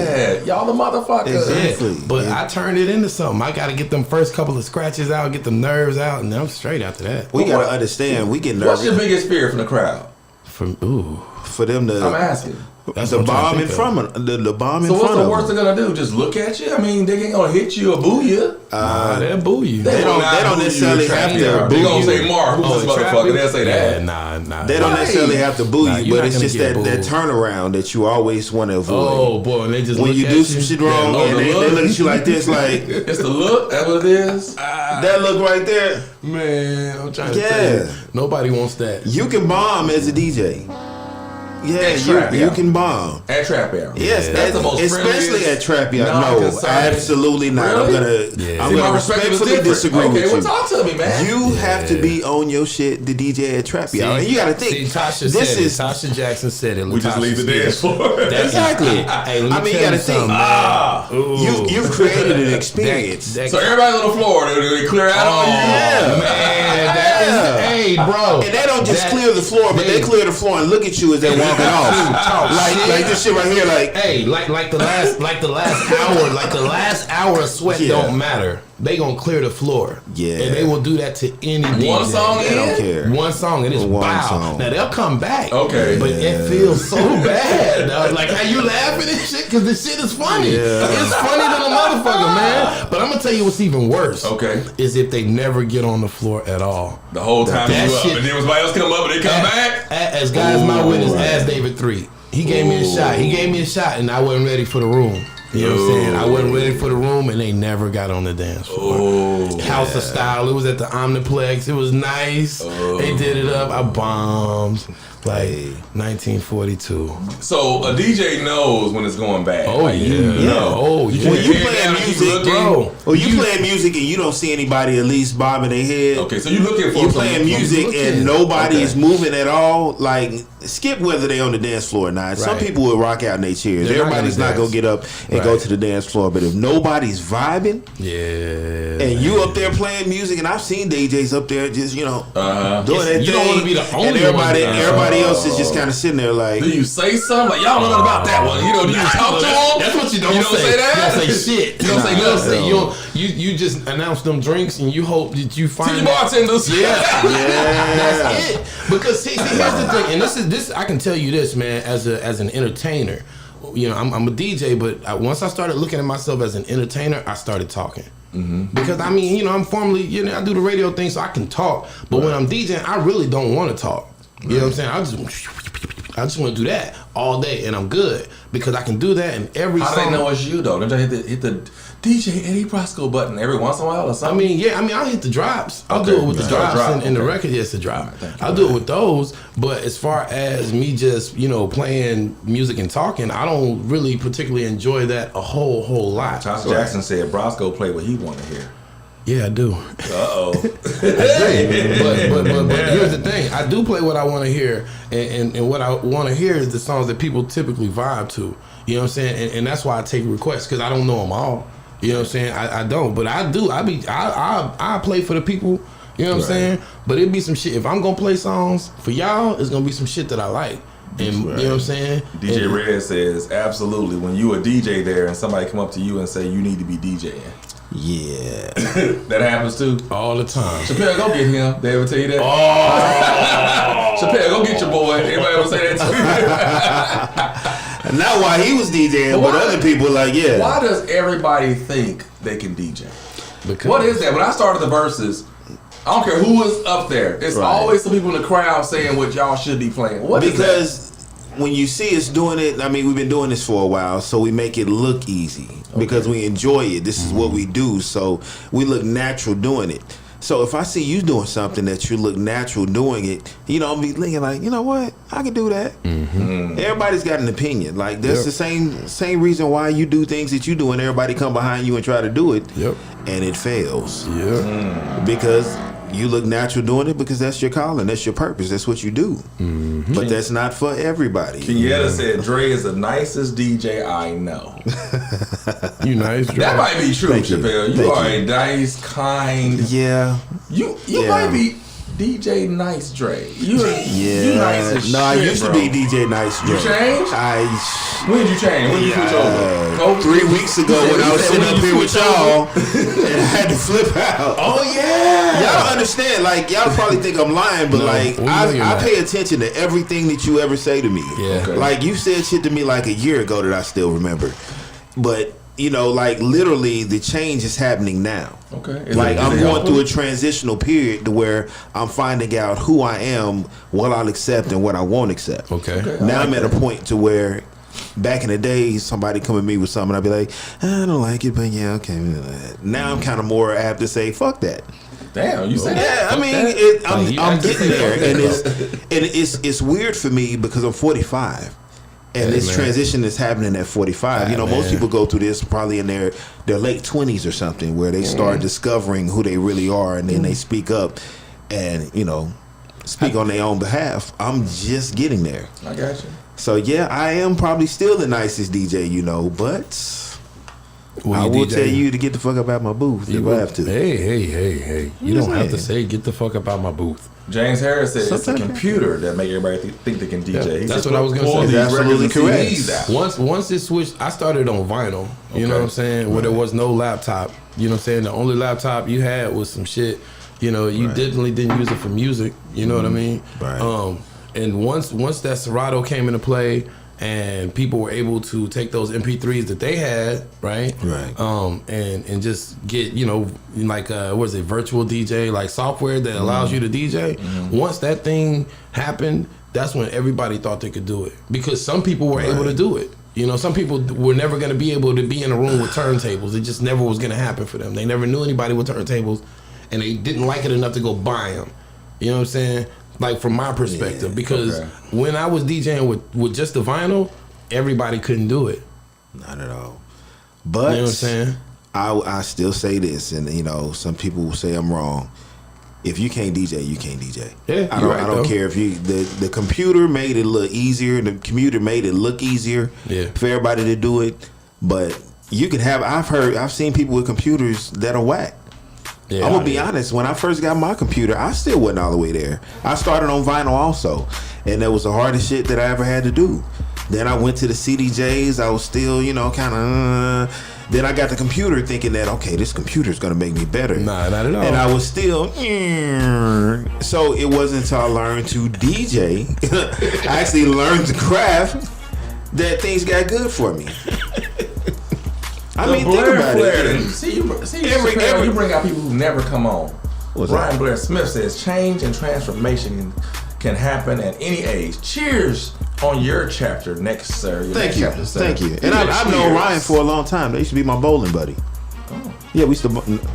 Y'all the motherfuckers. Exactly. But I turned it into something. I got to get them first couple of scratches out, get them nerves out, and I'm straight after that. We got to understand, we get nervous. What's your biggest fear from the crowd? For them to... I'm asking. That's the what I'm trying bomb to in think front of the bomb in So what's front the of worst them. they're gonna do? Just look at you? I mean, they ain't gonna hit you or boo you. They'll boo you. They don't necessarily have to boo They gonna you. say, Mark, who's this motherfucker? They'll say that. Nah. They don't necessarily have to boo you, you're but not it's gonna just get that booed. turnaround that you always want to avoid. Oh boy, and they just When look you at do some shit wrong Yeah, and they look at you like this, like It's the look. That's what it is. that look right there. Man, I'm trying to tell you, nobody wants that. You can bomb as a DJ. Yeah, At Trap you can bomb. At Trap Era. Yes, that's the most especially friendliest, at Trap Yard. No, non-concerning- absolutely not. Really? I'm See, my gonna perspective is respectfully different. disagree Okay, with well, you. talk to me, man. You have to be on your shit, the DJ at Trap Yard. And you gotta think. See, Tasha this said is it. Tasha Jackson said it. We just Latasha leave the said dance it. floor. exactly. Hey, let me I mean, you tell gotta something, think. man. You've created an experience. So everybody's on the floor. They clear out on you. Yeah. Man, that is, hey, bro. And they don't just clear the floor, but they clear the floor and look at you as they're walking off. Like this shit right here, like Hey, like the last hour of sweat don't matter. They gonna clear the floor. Yeah. And they will do that to any DJ. One song they don't care. One song and it's One wow. song. Now they'll come back. Okay. But it feels so bad. Dog. Like how you laughing and shit because this shit is funny. Yeah. It's funny than a motherfucker, man. But I'm gonna tell you what's even worse. Okay. Is if they never get on the floor at all. The whole time That you up, shit- and then when somebody else come up and they come back. As guys, my witness, as David 3. He gave me a shot. He gave me a shot, and I wasn't ready for the room. You know what I'm saying? I wasn't ready for the room, and they never got on the dance floor. House of Style. It was at the Omniplex. It was nice. They did it up. I bombed. Like 1942. So a DJ knows when it's going bad. Oh, Like, yeah. You know. Oh, yeah. when you Head playing down and keep music, looking. Bro. or you playing music and you don't see anybody at least bobbing their head. Okay, so you're looking for You some- playing music looking. and nobody is Okay. moving at all. Like skip whether they on the dance floor or not. Some Right. people will rock out in their chairs. They're not Everybody's gonna not gonna dance. get up and go to the dance floor. But if nobody's vibing Yeah. and you up there playing music, and I've seen DJs up there just doing that You thing. don't wanna be the only and everybody, one. everybody else is just kind of sitting there like. Do you say something? Like, y'all know nothing about that one. You know, do you talk to them? That's what you don't You say. don't say that? You don't say shit. You don't say nothing. You just announce them drinks and you hope that you find To the that- bartenders. Yeah. Yeah. That's it. Because see, here's the thing, and this I can tell you this, man, as an entertainer. You know, I'm a DJ, but once I started looking at myself as an entertainer, I started talking. Because I mean, you know, I'm formerly, you know, I do the radio thing, so I can talk. But when I'm DJing, I really don't want to talk. You know what I'm saying? I just want to do that all day, and I'm good because I can do that in every How do song. they know it's you though? Don't you hit the DJ Eddie Brasco button every once in a while or I something? mean, I'll hit the drops. I'll Okay. do it with the Yeah. drops Drop, and the okay. record. Yes, the drop. Thank you. I'll do it with those. But as far as me just, you know, playing music and talking, I don't really particularly enjoy that a whole lot. Tasha Jackson said Brasco played what he wanted to hear. Yeah, I do. Uh-oh. but here's the thing. I do play what I want to hear, and what I want to hear is the songs that people typically vibe to. You know what I'm saying? And that's why I take requests, because I don't know them all. You know what I'm saying? I don't, but I do. I play for the people. You know what I'm saying? But it'd be some shit. If I'm gonna play songs for y'all, it's gonna be some shit that I like. And you know what I'm saying? DJ Red says, absolutely. When you a DJ there and somebody come up to you and say you need to be DJing. Yeah. That happens too. All the time. Chappelle, go get him. They ever tell you that? Oh. Chappelle, go get your boy. Anybody ever say that to you? Not while he was DJing, but other people like, yeah. Why does everybody think they can DJ? Because What is that? When I started the verses, I don't care who is up there. It's Right. always some people in the crowd saying what y'all should be playing. What is that? Because when you see us doing it, I mean, we've been doing this for a while, so we make it look easy because we enjoy it. This is what we do, so we look natural doing it. So if I see you doing something that you look natural doing it, you know, I'll be thinking like, you know what, I can do that. Everybody's got an opinion. Like that's the same reason why you do things that you do, and everybody come behind you and try to do it, and it fails. Because you look natural doing it because that's your calling, that's your purpose, that's what you do. But that's not for everybody. Kenyatta said Dre is the nicest DJ I know. you nice. That might be true, Thank you. Chappelle. You Thank are you. a nice, kind. Yeah. You Yeah. might be DJ Nice Dre. You nice as No, I shit, used bro. to be DJ Nice Dre. You changed? I When did you change? When did you switch over? 3 weeks ago when I was sitting up here with y'all and I had to flip out. Oh yeah. Y'all don't understand. Like y'all probably think I'm lying, but like I pay attention to everything that you ever say to me. Yeah. Okay. Like you said shit to me like a year ago that I still remember. But you know, like literally the change is happening now. Okay. Like I'm going through a transitional period to where I'm finding out who I am, what I'll accept and what I won't accept. Okay. Now I'm at a point to where back in the day, somebody come at me with something, I'd be like, I don't like it, but yeah, okay. Now I'm kind of more apt to say, fuck that. Damn, you said yeah. I mean, I'm getting there, and it's weird for me because I'm 45. And this transition is happening at 45. You know, most people go through this probably in their late 20s or something, where they start discovering who they really are, and then they speak up and, you know, speak on their own behalf. I'm just getting there. I got you. So, yeah, I am probably still the nicest DJ, you know, but I will tell you to get the fuck up out my booth if I have to. Hey. You don't have to say get the fuck up out my booth. James Harris said it's the computer that make everybody think they can DJ. Yeah, that's what I was going to say. That's absolutely correct. Once it switched, I started on vinyl. You know what I'm saying? Where there was no laptop. You know what I'm saying? The only laptop you had was some shit. You know, you definitely didn't use it for music. You know what I mean? Right. And once that Serato came into play, and people were able to take those MP3s that they had, right? And just get, you know, like what is it, virtual DJ, like software that allows you to DJ. Once that thing happened, that's when everybody thought they could do it, because some people were able to do it. You know, some people were never going to be able to be in a room with turntables. It just never was going to happen for them. They never knew anybody with turntables, and they didn't like it enough to go buy them. You know what I'm saying? Like from my perspective, because when I was DJing with just the vinyl, everybody couldn't do it. Not at all. But you know what I'm saying? I still say this, and you know, some people will say I'm wrong. If you can't DJ, you can't DJ. Yeah, I don't care if you the computer made it look easier, the computer made it look easier for everybody to do it. But you can have I've seen people with computers that are whack. Yeah, I'm gonna be honest. When I first got my computer, I still wasn't all the way there. I started on vinyl also, and that was the hardest shit that I ever had to do. Then I went to the CDJs. I was still, you know, kind of. Then I got the computer, thinking that okay, this computer's gonna make me better. Nah, not at all. And I was still. So it wasn't until I learned to DJ, I actually learned the craft, that things got good for me. I mean, think about it. See, you bring out people who never come on. Brian Blair Smith says change and transformation can happen at any age. Cheers on your chapter next, sir. Thank you. And I've known Ryan for a long time. They used to be my bowling buddy. Oh. Yeah, we used to.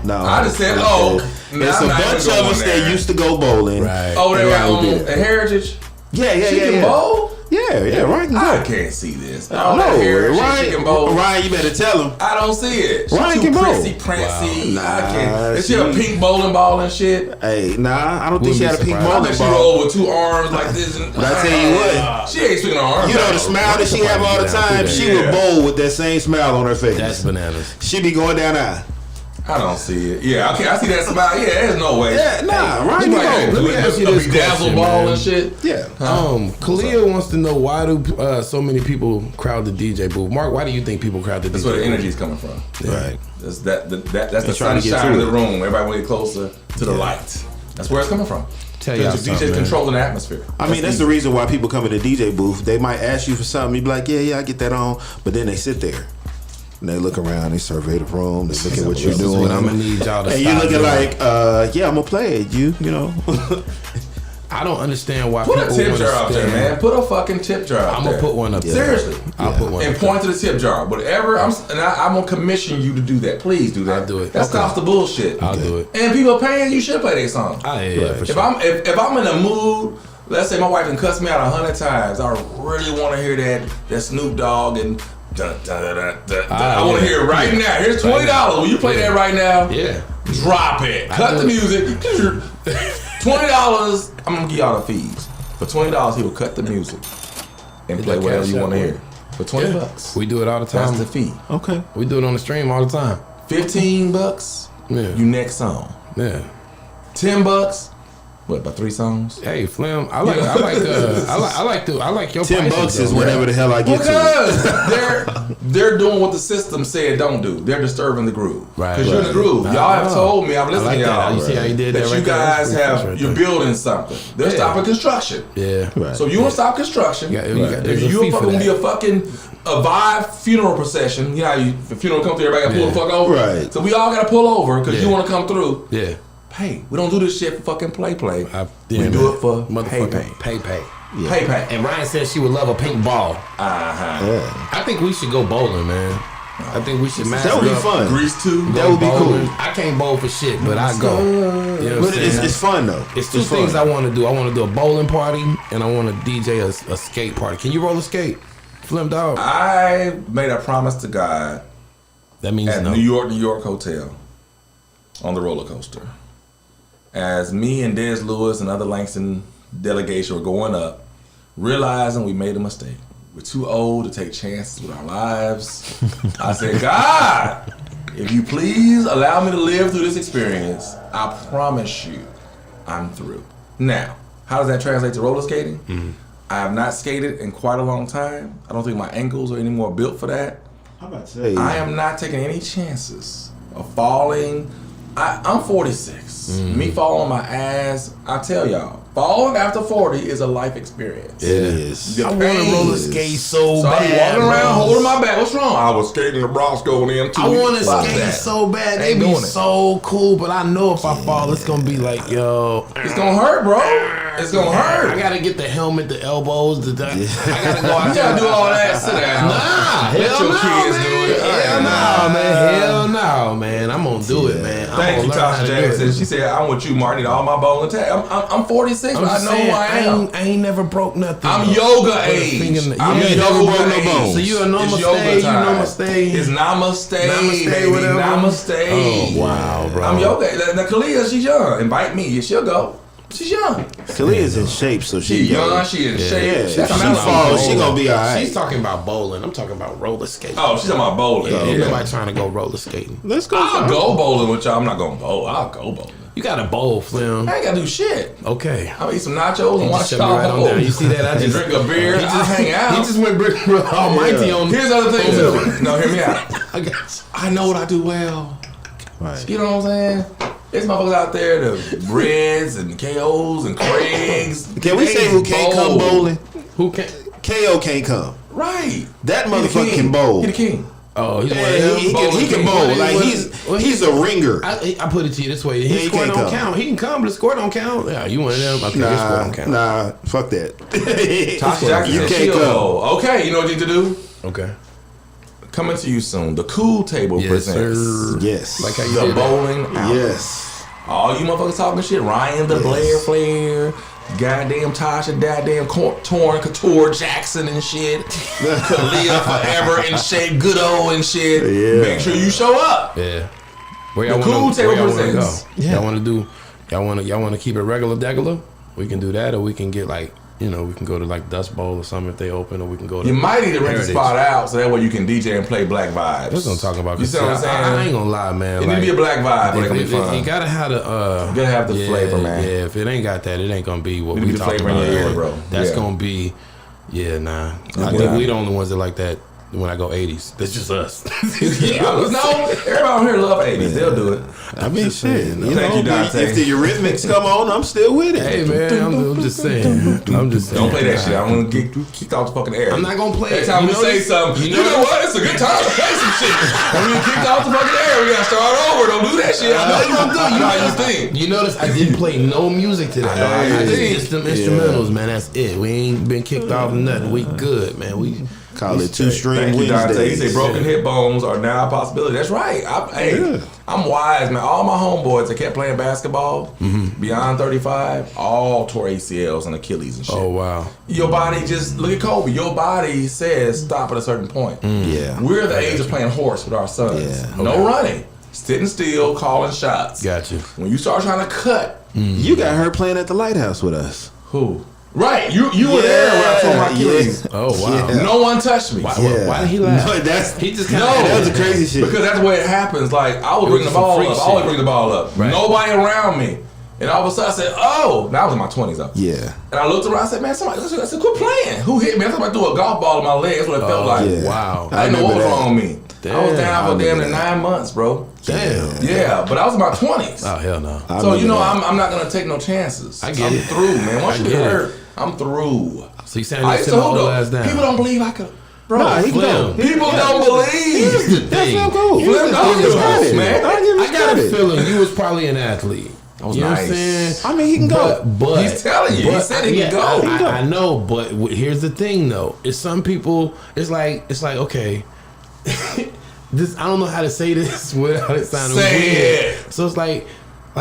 No, I just said, there's a bunch of us that used to go bowling. Right. Oh, they were at Heritage. Yeah. She can bowl. Yeah, Ryan can bowl. I can't see this. No, Ryan, you better tell him. I don't see it. Ryan can bowl. Prancy. Wow. I can't. Is she a pink bowling ball and shit? Hey, nah, I don't think she had a pink bowling ball. She rolled with two arms like this. But I tell you what, she ain't speaking on arms. You know the smile that she have all the time. She would bowl with that same smile on her face. That's bananas. She be going down there. I don't see it. Yeah, okay, I see that smile. Yeah, there's no way. Yeah, nah, Ryan, let me ask you this question, ball and shit. Yeah. Khalil wants to know, why do so many people crowd the DJ booth? Mark, why do you think people crowd the DJ booth? That's where the energy's coming from. Yeah. Right. That's the sunshine in the room. Everybody way closer to the light. That's where it's coming from. Tell y'all the DJ's controlling the atmosphere. I mean, that's the reason why people come in the DJ booth. They might ask you for something. You be like, yeah, I get that on. But then they sit there. And they look around, they survey the room, they look at what you're doing. What I'm gonna need y'all to and stop you looking doing. like, yeah, I'm gonna play it. You know. I don't understand why put people a tip jar up there, man. Put a fucking tip jar up there. I'm gonna put one up there. Seriously. I'll put one and up point to the tip jar. Whatever, I'm gonna commission you to do that. Please do that. I'll do it. That stops the bullshit. I'll do it. And people paying, you should play their song. Yeah, for sure. If I'm in a mood, let's say my wife can cuss me out 100 times, I really want to hear that Snoop Dogg and I want to hear it right now. Here's $20. Will you play that right now? Yeah. Drop it. Cut the music. $20. I'm gonna give y'all the fees. For $20, he will cut the music and play whatever you want to hear. For $20, we do it all the time. That's the fee. Okay. We do it on the stream all the time. $15. Yeah. You next song. Yeah. $10. What, about 3 songs? Hey, Flim, I like your $10 prices, is though, whenever the hell I get to Because they're doing what the system said don't do. They're disturbing the groove. Right. Because you're in the groove. Y'all have told me, I've listened like to y'all. that. You see how you did that you right there? guys That's right you're there. building something. They're stopping construction. Yeah. Right. So you want to stop construction. There's a You fee for fucking that. be a fucking Vibe funeral procession. You know how the funeral come through, everybody got to pull the fuck over. Right. So we all got to pull over because you want to come through. Yeah. Hey, we don't do this shit for fucking play. We Yeah, do it for motherfucking pay. Yeah. pay. And Ryan said she would love a pink ball. Yeah. I think we should go bowling, man. I think we should match That would be up. fun. Grease too. That would be Bowling. cool. I can't bowl for shit, but I go. You know what But I'm saying? it's fun though. It's two things I want to do. I want to do a bowling party, and I want to DJ a skate party. Can you roller skate? Flim dog. I made a promise to God That means at no. New York Hotel on the roller coaster. As me and Des Lewis and other Langston delegation were going up, realizing we made a mistake. We're too old to take chances with our lives. I said, God, if you please allow me to live through this experience, I promise you I'm through. Now, how does that translate to roller skating? Mm-hmm. I have not skated in quite a long time. I don't think my ankles are any more built for that. I'm about to say. I am not taking any chances of falling. I'm 46. Me falling on my ass, I tell y'all, falling after 40 is a life experience. It is. The I want to pain roller is- skate so So I'm bad. walking around bro. holding my back. What's wrong? I was skating the Brasco and them too. I want to Fuck skate that. so bad. They Ain't be doing it. so cool, but I know if I fall, it's gonna be like, yo, It's gonna hurt, bro. It's gonna hurt. I gotta get the helmet, the elbows, I gotta go out You there. gotta do all that. Sit down. Nah, Let hell your no, kids man. do it. Hell no, man. Hell no, man. I'm gonna do it, man. I'm Thank you, gonna learn how Tasha to do Jackson. it. She said, "I want you, Martin, all my bowling tag." I'm 46, I'm but I just know saying, who I am. I ain't never broke nothing. I'm bro. yoga Put a age. finger in the- I'm You ain't never yoga broke no age. bones. So you a It's namaste, yoga you time. namaste. It's namaste, Namaste, baby. whatever. Namaste. Oh, wow, bro. I'm yoga. Now, Kalia, she's young. Invite me. She'll go. She's young. Kalia's in shape, so She she young. She in shape. Yeah, That's she what I'm falls, saying. she gonna be alright. She's talking about bowling. I'm talking about roller skating. Oh, she's talking about bowling. Ain't Yeah. nobody trying to go roller skating. Let's go. I'll go bowling with y'all. I'm not going to bowl. I'll go bowling. You got to bowl, Flim. I ain't got to do shit. Okay. I'll eat some nachos and He watch just shut me y'all right on bowl. down. You see that? I And just drink a beer. He I just hang out. He just went almighty on. Here's the other thing too. No, hear me out. I got you. I know what I do well. Right. You know what I'm saying? There's motherfuckers out there, the Breads and KOs and Craigs. Can we say who can't come bowling? Who can? KO can't come. Right. That He the motherfucker king. can bowl. He the king. Oh, he's one of Yeah, them. he can bowl. Like he's a ringer. I put it to you this way. Yeah, His he score can't don't come. count. He can come, but the score don't count. Yeah, you one of them. I think his score don't count. Nah, fuck that. Tasha Jackson You said can't she'll come. bowl. Okay, you know what you need to do? Okay. Coming to you soon. The Cool Table Yes, presents sir. Yes. Like how you the did that. bowling album. Yes. All you motherfuckers talking shit. Ryan the Blair Flair. Goddamn Tasha, goddamn Torn Couture Jackson and shit. Kalia Forever and shit. Good old and shit. Yeah. Make sure you show up. Yeah. Where The Cool Table presents. go? Y'all want to do? Y'all want to keep it regular? We can do that, or we can get like, we can go to like Dust Bowl or something if they open, or we can go to. You might need to rent the Heritage. spot out so that way you can DJ and play Black Vibes. That's what I'm talking about. You see what I'm saying? I ain't gonna lie, man. It need to be a Black Vibe, but it can be fun. You gotta have the. You gotta have the flavor, man. Yeah, if it ain't got that, it ain't gonna be what Need to we be the talking flavor in about. your ear, here. bro. That's Yeah. gonna be. Yeah, nah. I Yeah. think we the only ones that like that. When I go 80s, that's just us. No, everybody on here love 80s. They'll do it. I mean, shit. You Thank you, know, Dante. if the Eurythmics come on, I'm still with it. Hey man, I'm just saying. I'm just saying. Don't play that shit. I'm gonna get kicked off the fucking air. I'm not gonna play Every it. time You we know say this? something, You you know know what? It's a good time to play some shit. When we get kicked off the fucking air, we gotta start over. Don't do that shit. I know you gonna do. You know how you think. You notice I didn't play no music today. I did. just them instrumentals, man. That's it. We ain't been kicked off or nothing. We good, man. We Call it two-string Thank you, Dante. He Wednesdays. said broken hip bones are now a possibility. That's right. I'm wise, man. All my homeboys that kept playing basketball beyond 35, all tore ACLs and Achilles and shit. Oh wow. Your body just look at Kobe. Your body says stop at a certain point. Yeah. We're the age of playing horse with our sons. Yeah. No running, sitting still, calling shots. Gotcha. When you start trying to cut, You got her playing at the Lighthouse with us. who? Right, you were there when I tore my Achilles. Oh wow. Yeah. No one touched me. Why did he laugh? No, that's He just No, kind that was the crazy shit. Because that's the way it happens. Like I would bring the was some ball freak up. shit. I always bring the ball up. Right. Nobody around me. And all of a sudden I said, oh, now I was in my 20s though. Yeah. And I looked around, I said, man, somebody, I said, quit playing. Who hit me? I thought I threw a golf ball in my leg. That's what it felt like. Yeah. Wow. I didn't know what was wrong with me. Damn. I was down for damn near that. 9 months, bro. Damn. Yeah, but I was in my 20s. Oh, hell no. So, you know, I'm not going to take no chances. I get I'm it. through, man. Once I you get get it. hurt, I'm through. So you saying you sit my old ass down? People don't believe I could. Bro, Nah, he can go. people don't believe. Here's the thing. That's cool. Flip dog is cool, man. I got a feeling you was probably an athlete. That was You know nice. what I'm saying? I mean, he can go. But He's telling you. He said he can go. I know, but here's the thing, though. It's some people. It's like okay. This I don't know how to say this without it sounding Say weird. it. So it's like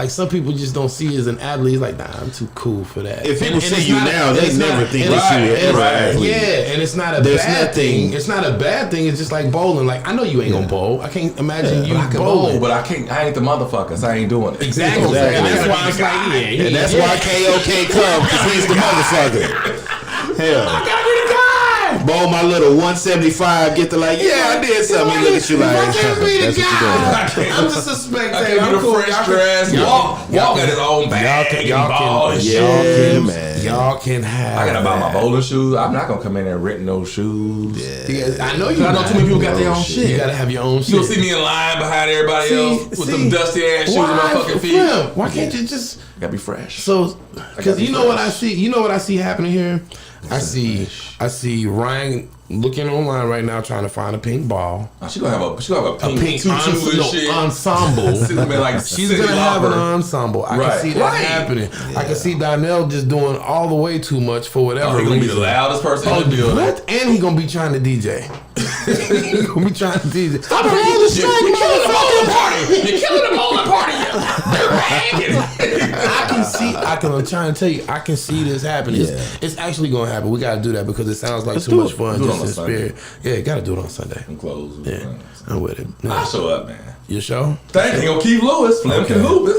some people just don't see you as an athlete. It's like, nah, I'm too cool for that. If people And see it's you not- now, they it's never not- think and that you it's- ever right. athlete. Yeah, and it's not a There's bad thing. nothing- It's not a bad thing. It's just like bowling. Like I know you ain't gonna bowl. I can't imagine you But I can bowling. bowl, but I can't. I ain't the motherfucker, so I ain't doing it. Exactly. Exactly. And that's why it's like, yeah, And that's why KO can't come, because he's the motherfucker. Hell. I gotta be the guy. Bowl my little 175, get the like, yeah, I did something. He look at you like, I can't be the that's what you guy. doing. I'm just a spectator. I can't be the fresh dress. Walk got his own bag and ball and shit. man. Y'all can have. I gotta buy my that. bowling shoes. I'm not gonna come in there renting those shoes. Yeah, I know you. I know too many people got their own You shit. gotta have your own You gonna shit. see me in line behind everybody else with them dusty ass shoes on my fucking feet. Why can't you just? Gotta be fresh. So, because be you know what I fresh. see. You know what I see happening here. I see Ryan looking online right now trying to find a pink ball. She gonna have a pink tutu and shit. Ensemble. She's gonna be like She's Cyndi gonna have an Lauper. ensemble. I Right. can see that Right. happening. I can see Donnell just doing all the way too much for whatever Oh, he gonna be reason. the loudest person in the building. What? And he gonna be trying to DJ. He gonna be trying to DJ. Stop it! You're killing the bowling party. You're killing the bowling party. They're banging. I'm trying to tell you, I can see this happening. Yeah. It's actually gonna happen. We gotta do that because it sounds like too do much it. fun. Do it Just on in Sunday. spirit. Yeah, you gotta do it on Sunday. I'm closed. Yeah, I'm with it. I show up, man. Your show? Thank you. Keith Lewis, Flim can hoop.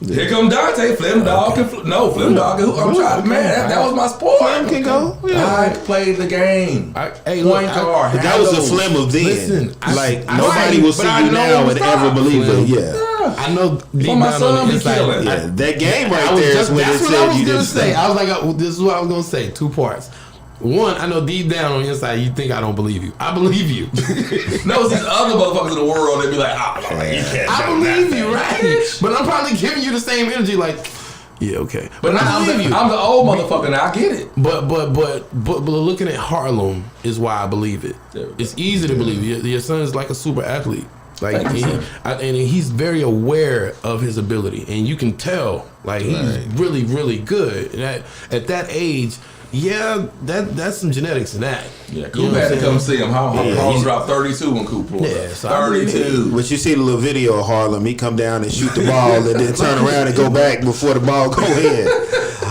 Here come Dante, Flim Dog can Flim Dog can hoop. I'm trying, man. That was my sport. Flim can go. I played the game. Hey, look, Point guard. But that was the Flim of then. Listen, like, I- nobody right, will but see I you know now it and was ever not believe Flim. it. Yeah. I know deep Well, my down son on the be inside. killing. Yeah, that game I right was there just, is when it that's what I said was you gonna didn't say. I was like, this is what I was gonna say. Two parts. One, I know deep down on the inside, you think I don't believe you. I believe you. No, it's these other motherfuckers in the world that be like, you can't. I believe you, right? But I'm probably giving you the same energy, like, yeah, okay. But I believe you. I'm the old motherfucker now. I get it. But looking at Harlem is why I believe it. It's easy to believe. Your son is like a super athlete. Like and he's very aware of his ability, and you can tell like he's really, really good. And at that age, yeah, that's some genetics in that. Yeah, Coop had to come see him. Harlem dropped 32 when Coop pulled Yeah, up. so I believe 32. But you see the little video of Harlem, he come down and shoot the ball and then turn around and go back before the ball go in.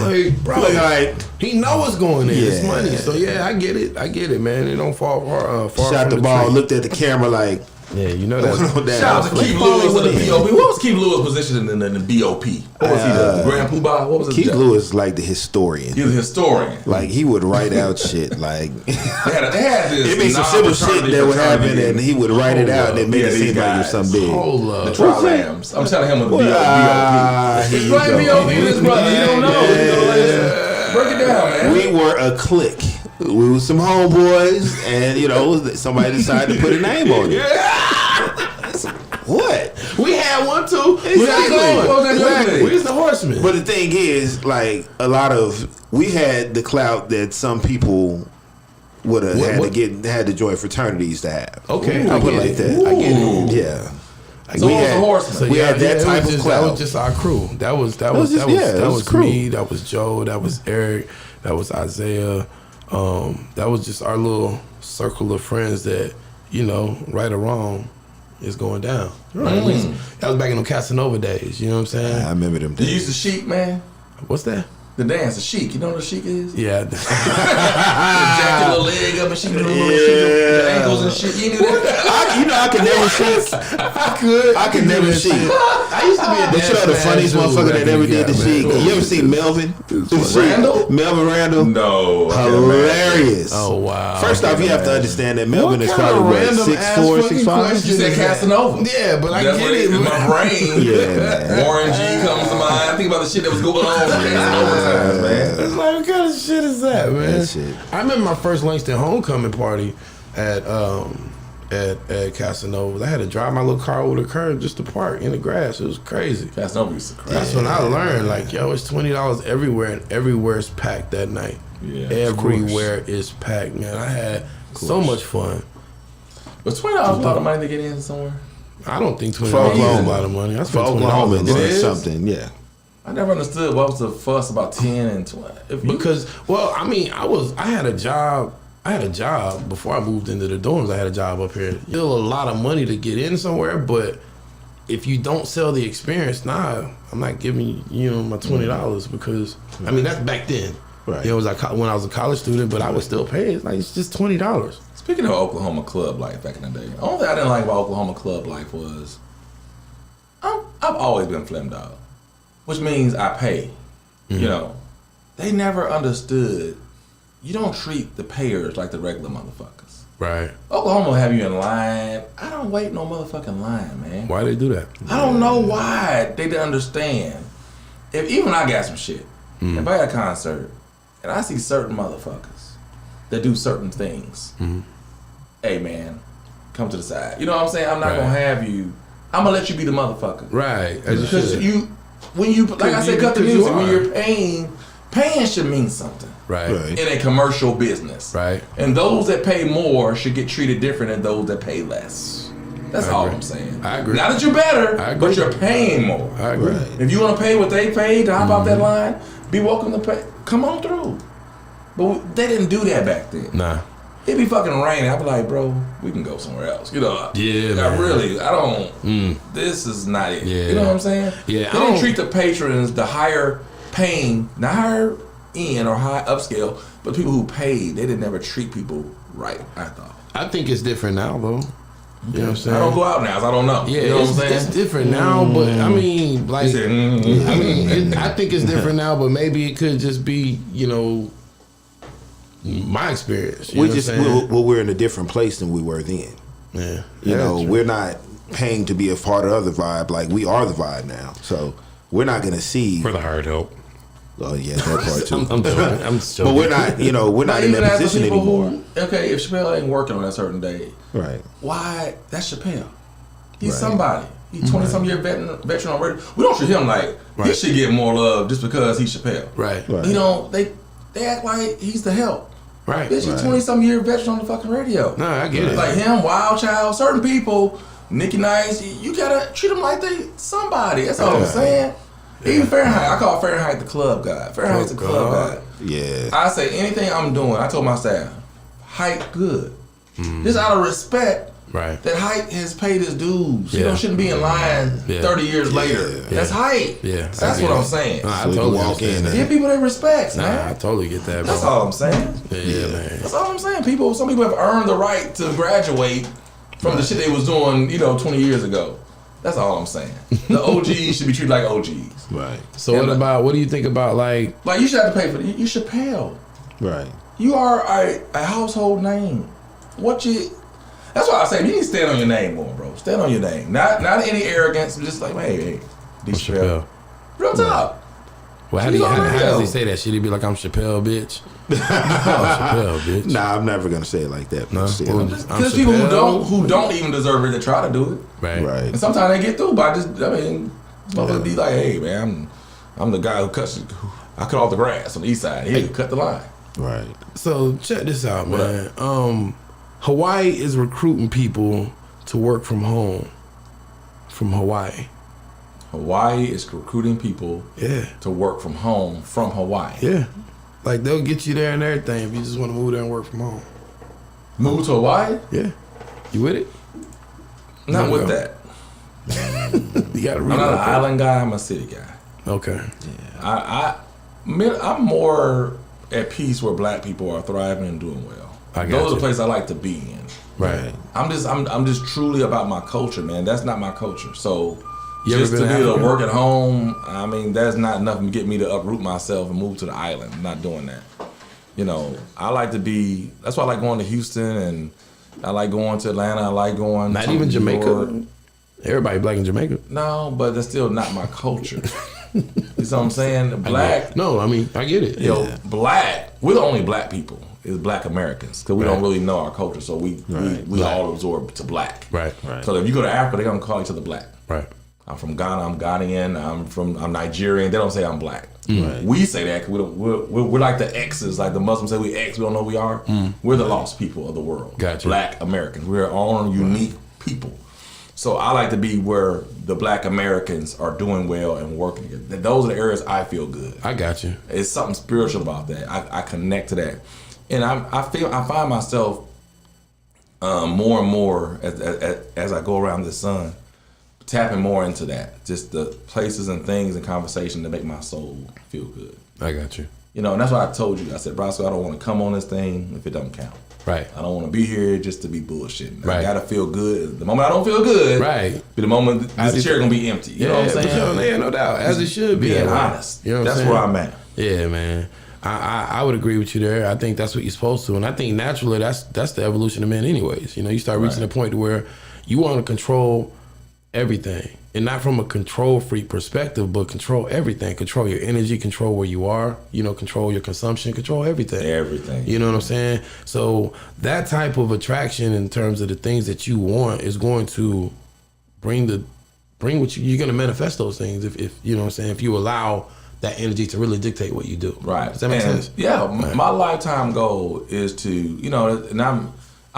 Like, bro, Like, he know what's going in. It's Yeah. money. So yeah, I get it, man. It don't fall far shot from the ball, tree. looked at the camera like, Yeah, you know that. Shout out to Keith Lewis in the BOP. What was Keith Lewis' position in the BOP? What was he, the Grand Poobah? What was his Keith job? Lewis like the historian. He was a historian. Like he would write out shit like They had this. it'd be some simple shit that would happen and he would write it out and it made Yeah, it these seem like it was guys. something big. Hold The up. Tri-Rams. I'm telling him with the BOP. Here you Explain go. BOP to this brother. He don't know. Break it down, man. We were a clique. We were some homeboys, and you know somebody decided to put a name on it. What? We had one too. Exactly. Exactly. Where's the horseman? But the thing is, like a lot of we had the clout that some people would have had to join fraternities to have. Okay, I I put get it like it. that. I get it. Yeah. So we what was had- the horseman? we had that type of That clout. was just our crew. That was crew. me. That was Joe. That was Eric. That was Isaiah. That was just our little circle of friends that, you know, right or wrong, is going down. Right? That was back in the Casanova days. You know what I'm saying? I remember them You days. used to sheep, man. What's that? The dance, the chic. You know what a chic is? Yeah. Jack your little leg up and she do the little shit, the ankles and shit. You knew that? I can never cheat. I can never cheat. I used to be a But you know the funniest motherfucker that ever did the cheat? You ever seen Melvin? Randall? Melvin Randall? No. Hilarious. Oh, wow. First off, you have to understand that Melvin is What kind probably of what, random 6'4", ass 6'5"? fucking You said Casanova. Yeah, but I That's get what it. my brain. Yeah, man. Warren G comes to mind. I think about the shit that was going on for Casanova times, man. It's like, what kind of shit is that, man? That shit. I remember my first Langston homecoming party at Casanova. I had to drive my little car over the curb just to park in the grass. It was crazy. Casanova used to crash. That's when I learned, like, yo, it's $20 everywhere, and everywhere is packed that night. Yeah, Everywhere is packed, man. I had so much fun. Was $20 a lot of money to get in somewhere? I don't think $20 is Oklahoma. a lot of money. I For spent Oklahoma, $20. it's something, yeah. I never understood what was the fuss about 10 and 20. Because, well, I mean, I had a job before I moved into the dorms. I had a job up here. Still a lot of money to get in somewhere, but if you don't sell the experience, I'm not giving you my $20 because I mean that's back then. Right. It was like when I was a college student, but I would still pay it. Like it's just $20. Speaking of Oklahoma club life back in the day, the only thing I didn't like about Oklahoma club life was I've always been flim dog, which means I pay. Mm-hmm. You know, they never understood. You don't treat the payers like the regular motherfuckers. Right. Oklahoma will have you in line. I don't wait no motherfucking line, man. Why they do that? I don't know why they didn't understand. If even I got some shit, if I had a concert and I see certain motherfuckers that do certain things, hey man, come to the side. You know what I'm saying? I'm not gonna have you. I'm gonna let you be the motherfucker. Right. Because when you like I said, cut the music. When you're paying should mean something. Right. In a commercial business. Right. And those that pay more should get treated different than those that pay less. That's all I'm saying. I agree. Not that you're better, I agree. but you're paying more. I agree. Right. If you want to pay what they paid to hop out that line, be welcome to pay. Come on through. But they didn't do that back then. Nah. It'd be fucking raining. I'd be like, bro, we can go somewhere else. You know? Yeah, I man. don't. This is not it. Yeah. You know what I'm saying? Yeah, They didn't treat the patrons, the higher paying, not higher end or high upscale, but people who paid, they didn't never treat people right, I thought. I think it's different now, though. You know what I'm saying? I don't go out now, so I don't know. Yeah, you know what I'm saying? it's different now, but I mean, like, He said, I think it's different now, but maybe it could just be, my experience. We're in a different place than we were then. Yeah. You know, we're not paying to be a part of the vibe. Like we are the vibe now, so we're not gonna see. For the hard help. Oh yeah, that part too. I'm joking. I'm joking. But we're not. We're not in even that as the position people anymore. Okay, if Chappelle ain't working on a certain day, Right. why? That's Chappelle. He's Right. somebody. He's 20-some year veteran on radio. We don't treat him like he should get more love just because he's Chappelle. Right. Right. They act like he's the help. Right. Bitch, he's 20-some year veteran on the fucking radio. Nah, I get it. Like him, Wild Child, certain people, Nicki Nice, you gotta treat them like they somebody. That's all I'm saying. Even Fahrenheit, I call Fahrenheit the club guy. Fahrenheit's the club guy. Yeah. I say anything I'm doing, I told my staff, hype good. Just out of respect. Right. That Hype has paid his dues. Yeah. You shouldn't be in line 30 years later. Yeah. That's Hype. Yeah. That's what I'm saying. Nah, I So we totally can walk in understand that. Give people their respects, Nah, man. I totally get that, bro. That's all I'm saying. Yeah, man. That's all I'm saying. Some people have earned the right to graduate from the shit they was doing, 20 years ago. That's all I'm saying. The OGs should be treated like OGs. Right. So Yeah, what do you think about like you should have to pay for it. You should pay. Right. You are a household name. That's why I say you need to stand on your name more, bro. Stand on your name. Not any arrogance, but just like, hey, D. Chappelle. Real talk. Well, how does he say that? Should he be like, I'm Chappelle, bitch? I'm Chappelle, bitch. Nah, I'm never gonna say it like that. No? Still. I'm Because people who don't even deserve it, they try to do it. Right. Right. And sometimes they get through by motherfuckers be like, hey, man, I'm the guy I cut off the grass on the east side. He cut the line. Right. So check this out, man. Hawaii is recruiting people to work from home. From Hawaii. Hawaii is recruiting people Yeah. to work from home from Hawaii. Yeah. Like they'll get you there and everything if you just want to move there and work from home. Move to Hawaii? Yeah. You with it? Not No, with no. that. You gotta I'm not an island guy, I'm a city guy. Okay. I I'm more at peace where black people are thriving and doing well. Those are the places I like to be in. Right. I'm just truly about my culture, man. That's not my culture. So you just to be able to Africa? work at home, I mean, that's not enough to get me to uproot myself and move to the island. I'm not doing that. You know, I like to be. That's why I like going to Houston, and I like going to Atlanta. I like going. Not to even New Jamaica. York. Everybody black in Jamaica. No, but that's still not my culture. You know what I'm saying? Black. No, I mean I get it. Yo, black. We're the only black people. Is black Americans because we don't really know our culture, so we all absorb to black. Right. So if you go to Africa, they're gonna call each other black. Right. I'm from Ghana. I'm Ghanaian. I'm Nigerian. They don't say I'm black. Right. We say that because we're like the X's, like the Muslims say we X. We don't know who we are. We're the lost people of the world. Gotcha. Black Americans. We're our own unique people. So I like to be where the black Americans are doing well and working together. Those are the areas I feel good. I got you. It's something spiritual about that. I connect to that, and I find myself more and more as I go around the sun, tapping more into that. Just the places and things and conversation that make my soul feel good. I got you. You know, and that's why I told you. I said, Brasco, I don't want to come on this thing if it don't count. Right. I don't want to be here just to be bullshitting. Right. I gotta feel good. The moment I don't feel good, Right. be the moment this chair gonna be empty. You know what I'm saying? Yeah, no doubt. As it should be. Being that way. honest. You know what That's I'm saying? where I'm at. Yeah, man. I would agree with you there. I think that's what you're supposed to, and I think naturally that's the evolution of men, anyways. You know, you start reaching a point where you want to control everything, and not from a control freak perspective, but control everything. Control your energy, control where you are. You know, control your consumption, control everything. Everything. You know what I'm saying? So that type of attraction in terms of the things that you want is going to bring what you're going to manifest those things. If you know what I'm saying, if you allow that energy to really dictate what you do. Right. Does that make sense? Yeah. My lifetime goal is to, you know, and I'm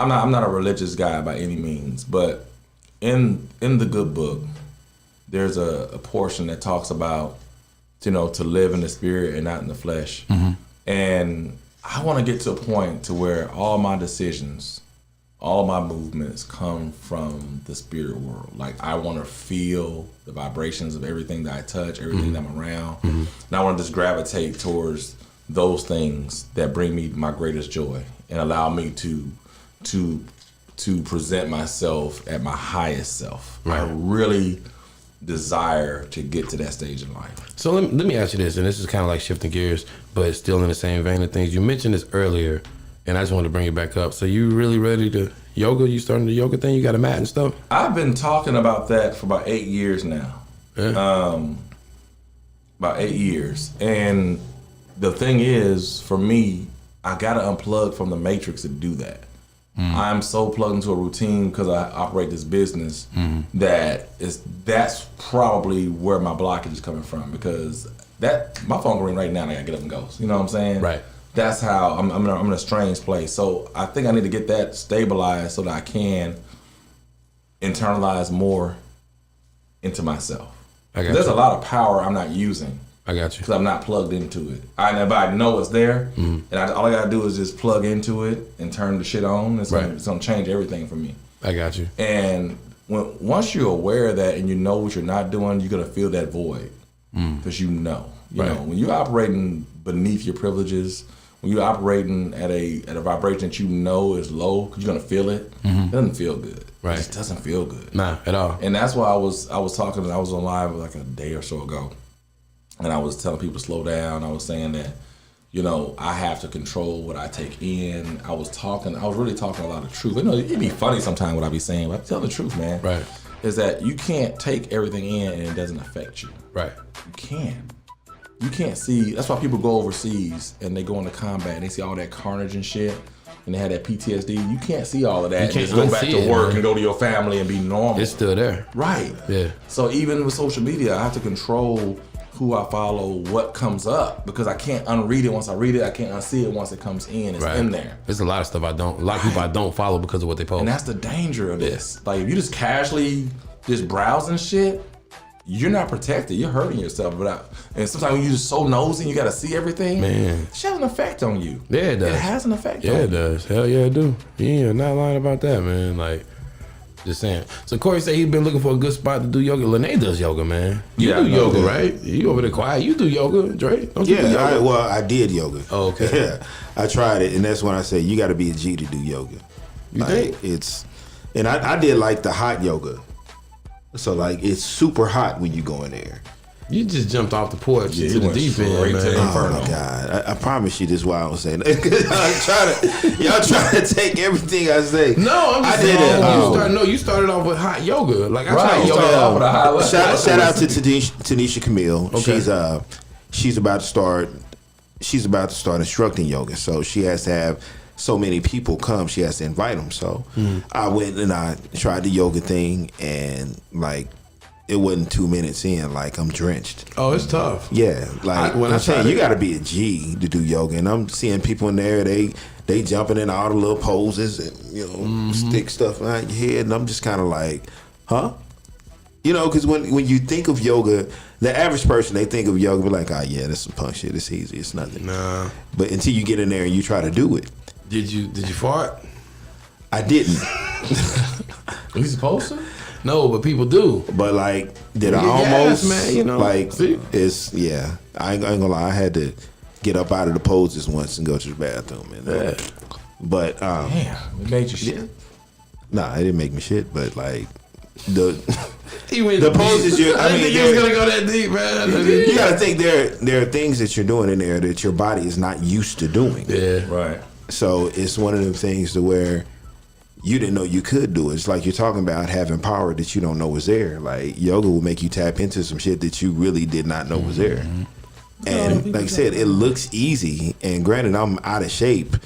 not a religious guy by any means, but in the good book, there's a portion that talks about, you know, to live in the spirit and not in the flesh. Mm-hmm. And I want to get to a point to where all my decisions, all my movements come from the spirit world. Like I want to feel the vibrations of everything that I touch, everything that I'm around. Mm-hmm. And I want to just gravitate towards those things that bring me my greatest joy and allow me to present myself at my highest self. Right. I really desire to get to that stage in life. So let me ask you this, and this is kind of like shifting gears, but still in the same vein of things. You mentioned this earlier, and I just wanted to bring it back up. So you really ready to yoga? You starting the yoga thing? You got a mat and stuff? I've been talking about that for about 8 years now. Yeah. About 8 years. And the thing is, for me, I got to unplug from the matrix to do that. I'm so plugged into a routine because I operate this business that's probably where my blockage is coming from, because my phone can ring right now and I gotta get up and go. You know what I'm saying? Right. That's how I'm in a strange place. So I think I need to get that stabilized so that I can internalize more into myself. There's a lot of power I'm not using. I got you. Because I'm not plugged into it. I know it's there, and all I gotta do is just plug into it and turn the shit on. It's gonna change everything for me. I got you. And once you're aware of that and you know what you're not doing, you're gonna feel that void because you know. You know, when you're operating beneath your privileges, when you're operating at a vibration that you know is low, because you're gonna feel it, it doesn't feel good. Right. It just doesn't feel good. Nah, at all. And that's why I was talking. I was on live like a day or so ago. And I was telling people to slow down. I was saying that, you know, I have to control what I take in. I was really talking a lot of truth. You know, it'd be funny sometimes what I be saying, but I tell the truth, man. Right. Is that you can't take everything in and it doesn't affect you. Right. You can. You can't see. That's why people go overseas and they go into combat and they see all that carnage and shit. And they have that PTSD. You can't see all of that and just go back to work and go to your family and be normal. It's still there. Right. Yeah. So even with social media, I have to control who I follow, what comes up, because I can't unread it once I read it. I can't unsee it once it comes in. It's in there. There's a lot of stuff a lot of people I don't follow because of what they post. And that's the danger of this. Like if you just casually just browsing shit, you're not protected. You're hurting yourself. And sometimes when you're just so nosy and you got to see everything, man, it has an effect on you. Yeah, it does. It has an effect on you. Yeah, it does. Hell yeah, it do. Yeah, not lying about that, man. Like, Just saying. So Corey said he's been looking for a good spot to do yoga. Lene does yoga, man. You do yoga, right? You over there quiet. You do yoga, Dre? Don't you do yoga? I did yoga. Oh, okay. Yeah, I tried it, and that's when I said you got to be a G to do yoga. You think? And I did like the hot yoga. So like it's super hot when you go in there. You just jumped off the porch to the deep end, man. Oh my God! I promise you, this is why I don't say that. y'all trying to take everything I say. No, I'm just saying. You started off with hot yoga. Like I tried yoga. Shout out to Tanisha Camille. Okay. She's about to start instructing yoga. So she has to have so many people come. She has to invite them. So I went and I tried the yoga thing, and like. It wasn't 2 minutes in, like I'm drenched. Oh, it's tough. Yeah, like I'm saying, you got to be a G to do yoga, and I'm seeing people in there. They jumping in all the little poses and stick stuff on your head, and I'm just kind of like, huh? Because when you think of yoga, the average person they think of yoga, be like, oh yeah, that's some punk shit. It's easy. It's nothing. Nah. But until you get in there and you try to do it, did you fart? I didn't. Are you supposed to? No, but people do. But like, did I almost? Man, like, see? I ain't gonna lie. I had to get up out of the poses once and go to the bathroom. But damn, it made you shit. Nah, it didn't make me shit. But like the poses I didn't think he was gonna go that deep, man. You gotta think there are things that you're doing in there that your body is not used to doing. Yeah, right. So it's one of them things to where. You didn't know you could do it. It's like you're talking about having power that you don't know was there. Like yoga will make you tap into some shit that you really did not know was there. And like I said, it looks easy. And granted, I'm out of shape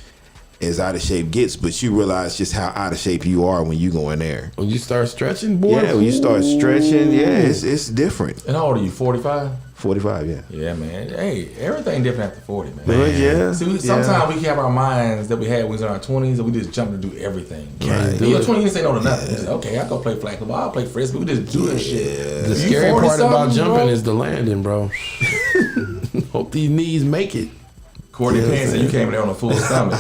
as out of shape gets, but you realize just how out of shape you are when you go in there. When you start stretching, boy. Yeah, when you start stretching, it's different. And how old are you? 45? 45, yeah. Yeah, man. Hey, everything different after 40, man. Yeah. See, sometimes we have our minds that we had when we was in our 20s and we just jump to do everything. Right. In your 20s, you say no to nothing. Say, okay, I'll go play flag football. I'll play frisbee. We just do this shit. The scary part about jumping is the landing, bro. Hope these knees make it. Courtney Payne said you came in there on a full stomach.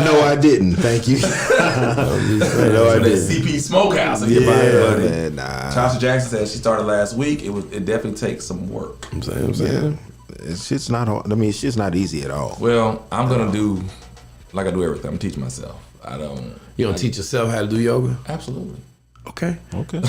No, I didn't. Thank you. No, I didn't. CP Smokehouse. Man, nah. Tasha Jackson said she started last week. It definitely takes some work. I'm saying. It's just not hard. I mean, it's just not easy at all. Well, I'm gonna do like I do everything. I'm teaching myself. You don't teach yourself how to do yoga? Absolutely. Okay.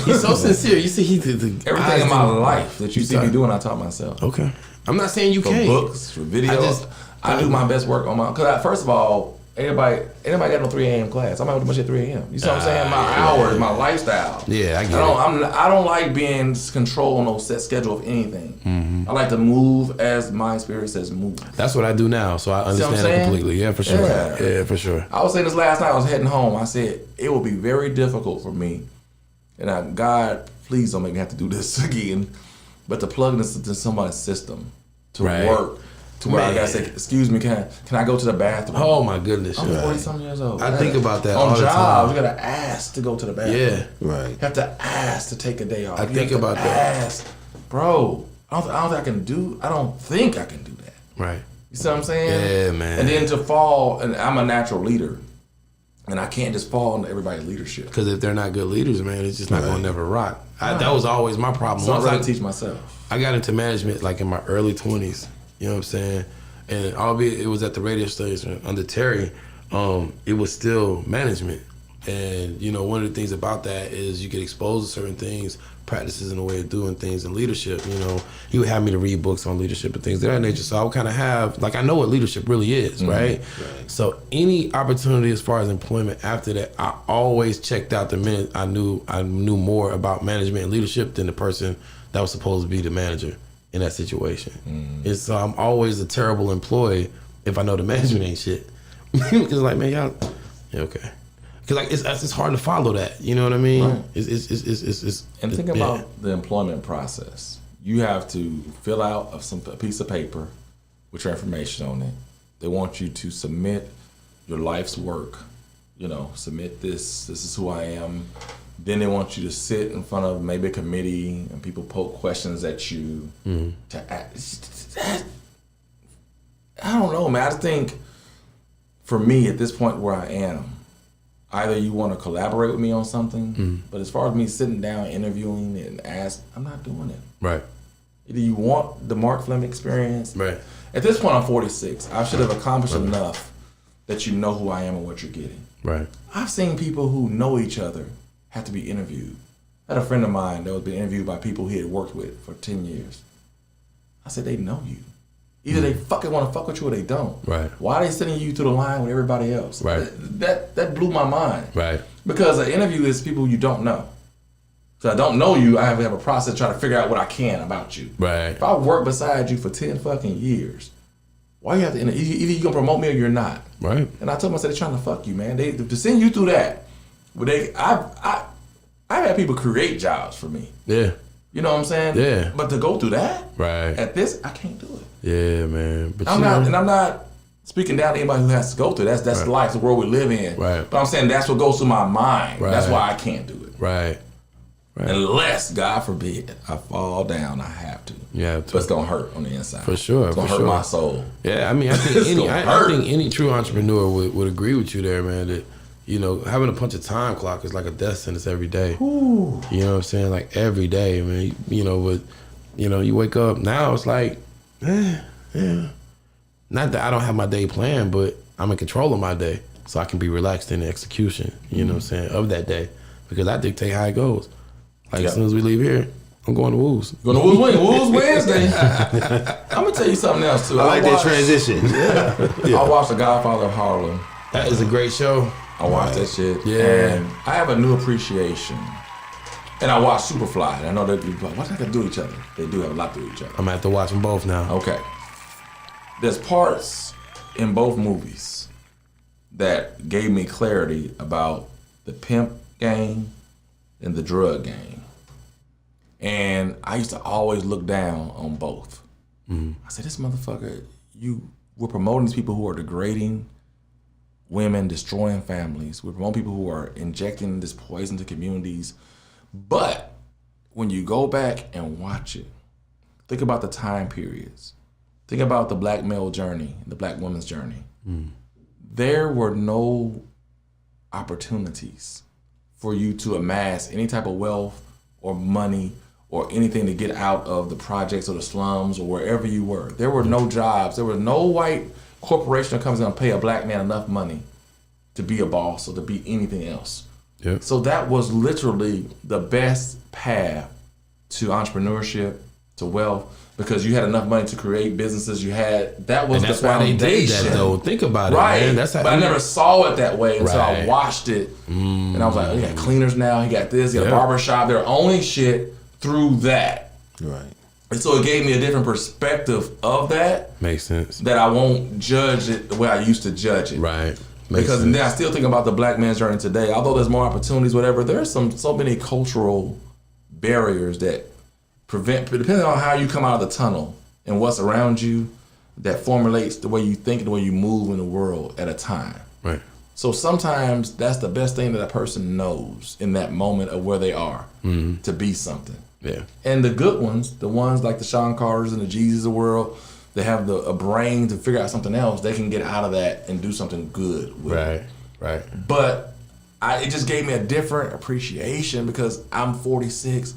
He's so sincere. You see, everything in my life that you see me doing, I taught myself. Okay. I'm not saying you can't. For books, for videos. I do my best work on my. Because first of all, anybody got no 3 a.m. class. I'm out with much at 3 a.m. You see what I'm saying? My hours, my lifestyle. Yeah, I get it. I don't like being controlled on no set schedule of anything. I like to move as my spirit says move. That's what I do now, so I understand it completely. Yeah, for sure. Yeah, for sure. I was saying this last night. I was heading home. I said it will be very difficult for me, and God, please don't make me have to do this again. But to plug this into somebody's system to work to where I gotta say, excuse me, can I go to the bathroom? Oh my goodness. I'm 40-something years old. I think about that all the time. On jobs, you gotta ask to go to the bathroom. Yeah. Right. You have to ask to take a day off. I think about that. Bro, I don't think I can do that. Right. You see what I'm saying? Yeah, man. And then to fall, and I'm a natural leader. And I can't just fall into everybody's leadership. Because if they're not good leaders, man, it's just not going to never rock. That was always my problem. So I teach myself. I got into management like in my early 20s. You know what I'm saying? And albeit it was at the radio station under Terry, it was still management. And, you know, one of the things about that is you get exposed to certain things, practices and a way of doing things in leadership. You know, he would have me to read books on leadership and things of that nature. So I would kind of have, like, I know what leadership really is, right? So any opportunity as far as employment after that, I always checked out the minute I knew more about management and leadership than the person that was supposed to be the manager in that situation. And so I'm always a terrible employee if I know the management ain't shit. It's like, man, y'all, yeah, okay. Because like it's hard to follow that, you know what I mean? Right. It's and think about the employment process. You have to fill out a piece of paper with your information on it. They want you to submit your life's work. You know, submit this. This is who I am. Then they want you to sit in front of maybe a committee and people poke questions at you. To ask. I don't know, man. I think for me at this point where I am, either you want to collaborate with me on something, but as far as me sitting down, interviewing and I'm not doing it. Right. Either you want the Marc Flemon experience. Right. At this point, I'm 46. I should have accomplished enough that you know who I am and what you're getting. Right. I've seen people who know each other have to be interviewed. I had a friend of mine that was being interviewed by people he had worked with for 10 years. I said, they know you. Either they fucking want to fuck with you or they don't. Right. Why are they sending you to the line with everybody else? Right. That blew my mind. Right. Because an interview is people you don't know. So I don't know you, I have to have a process trying to figure out what I can about you. Right. If I work beside you for 10 fucking years, why you have to, either you gonna promote me or you're not. Right. And I told them, I said, they're trying to fuck you, man. They to send you through that, I've had people create jobs for me. Yeah. You know what I'm saying? Yeah. But to go through that, Right. at this, I can't do it. Yeah, man. But I'm not speaking down to anybody who has to go through. That's Right. life, the world we live in. Right. But I'm saying that's what goes through my mind. Right. That's why I can't do it. Right. Right. Unless, God forbid, I fall down, I have to. Yeah. But it's gonna hurt on the inside. For sure. It's gonna for hurt sure. my soul. Yeah, I mean, I think It's I think any true entrepreneur would agree with you there, man. That having a punch a time clock is like a death sentence every day. Ooh. You know what I'm saying? Like every day, man. But you wake up now. It's like, yeah. Not that I don't have my day planned, but I'm in control of my day, so I can be relaxed in the execution. You know what I'm saying, of that day, because I dictate how it goes. Like as soon as we leave here, I'm going to Woos. Go to Woos Wednesday. I'm gonna tell you something else too. I like that transition. I watched The Godfather of Harlem. That is a great show. I watched that shit. Yeah. And I have a new appreciation. And I watched Superfly. And I know that people, what do they do to each other? They do have a lot to do with each other. I'm gonna have to watch them both now. Okay. There's parts in both movies that gave me clarity about the pimp game and the drug game. And I used to always look down on both. I said, this motherfucker, we're promoting these people who are degrading women, destroying families. We're promoting people who are injecting this poison to communities. But when you go back and watch it, think about the time periods. Think about the black male journey, the black woman's journey. There were no opportunities for you to amass any type of wealth or money or anything to get out of the projects or the slums or wherever you were. There were no jobs. There was no white corporation that comes in and pay a black man enough money to be a boss or to be anything else. Yep. So that was literally the best path to entrepreneurship, to wealth, because you had enough money to create businesses. That was And that's the why they foundation. did that, though. Think about it, Right. man. That's how. But I never saw it that way until I Right. watched it. And I was like, oh, he got cleaners now, he got this, he got a barbershop. They're owning shit through that. Right. And so it gave me a different perspective of that. Makes sense. That I won't judge it the way I used to judge it. Right. Because then I still think about the black man's journey today. Although there's more opportunities, whatever, there's so many cultural barriers that prevent, depending on how you come out of the tunnel and what's around you, that formulates the way you think and the way you move in the world at a time. Right. So sometimes that's the best thing that a person knows in that moment of where they are, to be something. Yeah. And the good ones, the ones like the Sean Carters and the Jeezys of the world, they have a brain to figure out something else. They can get out of that and do something good with it. Right. But it just gave me a different appreciation because I'm 46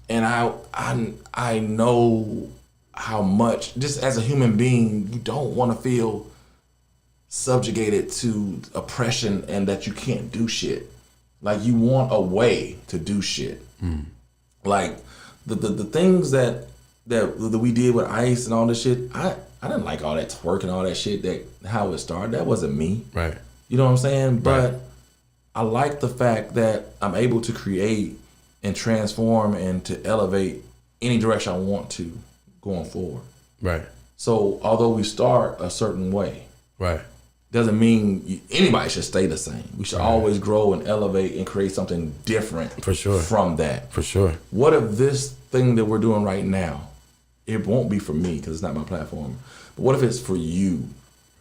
and I know how much, just as a human being, you don't want to feel subjugated to oppression and that you can't do shit. Like you want a way to do shit. Like the things that we did with ICE and all this shit, I didn't like all that twerk and all that shit, how it started. That wasn't me. Right. You know what I'm saying? But I like the fact that I'm able to create and transform and to elevate any direction I want to going forward. Right. So although we start a certain way, Right. doesn't mean anybody should stay the same. We should always grow and elevate and create something different For sure. from that. For sure. What if this thing that we're doing right now, it won't be for me because it's not my platform, but what if it's for you?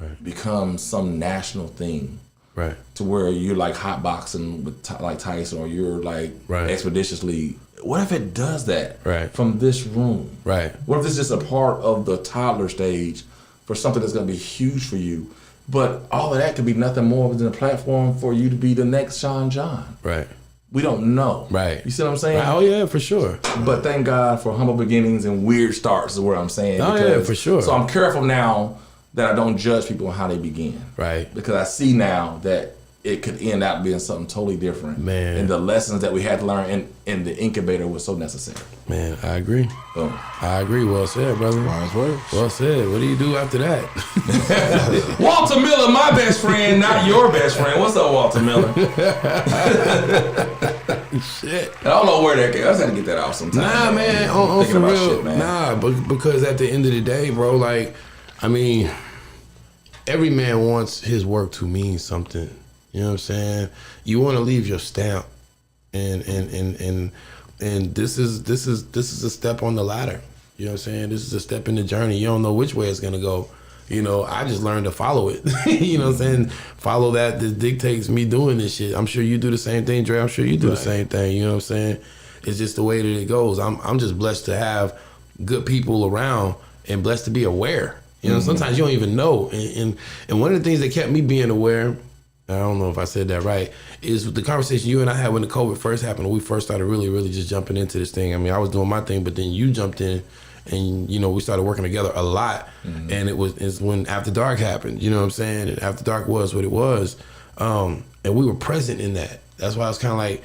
Right. Become some national thing. Right. To where you're like hotboxing with like Tyson, or you're like expeditiously. What if it does that from this room? Right. What if it's just a part of the toddler stage for something that's going to be huge for you? But all of that could be nothing more than a platform for you to be the next Sean John. Right. We don't know. Right. You see what I'm saying? Right. Oh yeah, for sure. But thank God for humble beginnings and weird starts is what I'm saying. Oh yeah, for sure. So I'm careful now that I don't judge people on how they begin. Right. Because I see now that it could end up being something totally different. Man. And the lessons that we had to learn in the incubator was so necessary. Man, I agree. Boom. I agree. Well said, brother. Wise words. Well said. What do you do after that? Walter Miller, my best friend, not your best friend. What's up, Walter Miller? Shit. I don't know where that came. I just had to get that out sometime. Nah, man. On Thinking for about real. shit, man. Nah, because at the end of the day, bro, like, I mean, every man wants his work to mean something. You know what I'm saying? You want to leave your stamp, and this is a step on the ladder. You know what I'm saying? This is a step in the journey. You don't know which way it's gonna go. You know, I just learned to follow it. You know what I'm saying? Follow that dictates me doing this shit. I'm sure you do the same thing, Dre. I'm sure you do the same thing. You know what I'm saying? It's just the way that it goes. I'm just blessed to have good people around and blessed to be aware. You know, sometimes you don't even know. And one of the things that kept me being aware, I don't know if I said that right, is the conversation you and I had when the COVID first happened. We first started really just jumping into this thing. I mean, I was doing my thing, but then you jumped in and, you know, we started working together a lot. And it's when After Dark happened, you know what I'm saying? And After Dark was what it was. And we were present in that. That's why I was kind of like,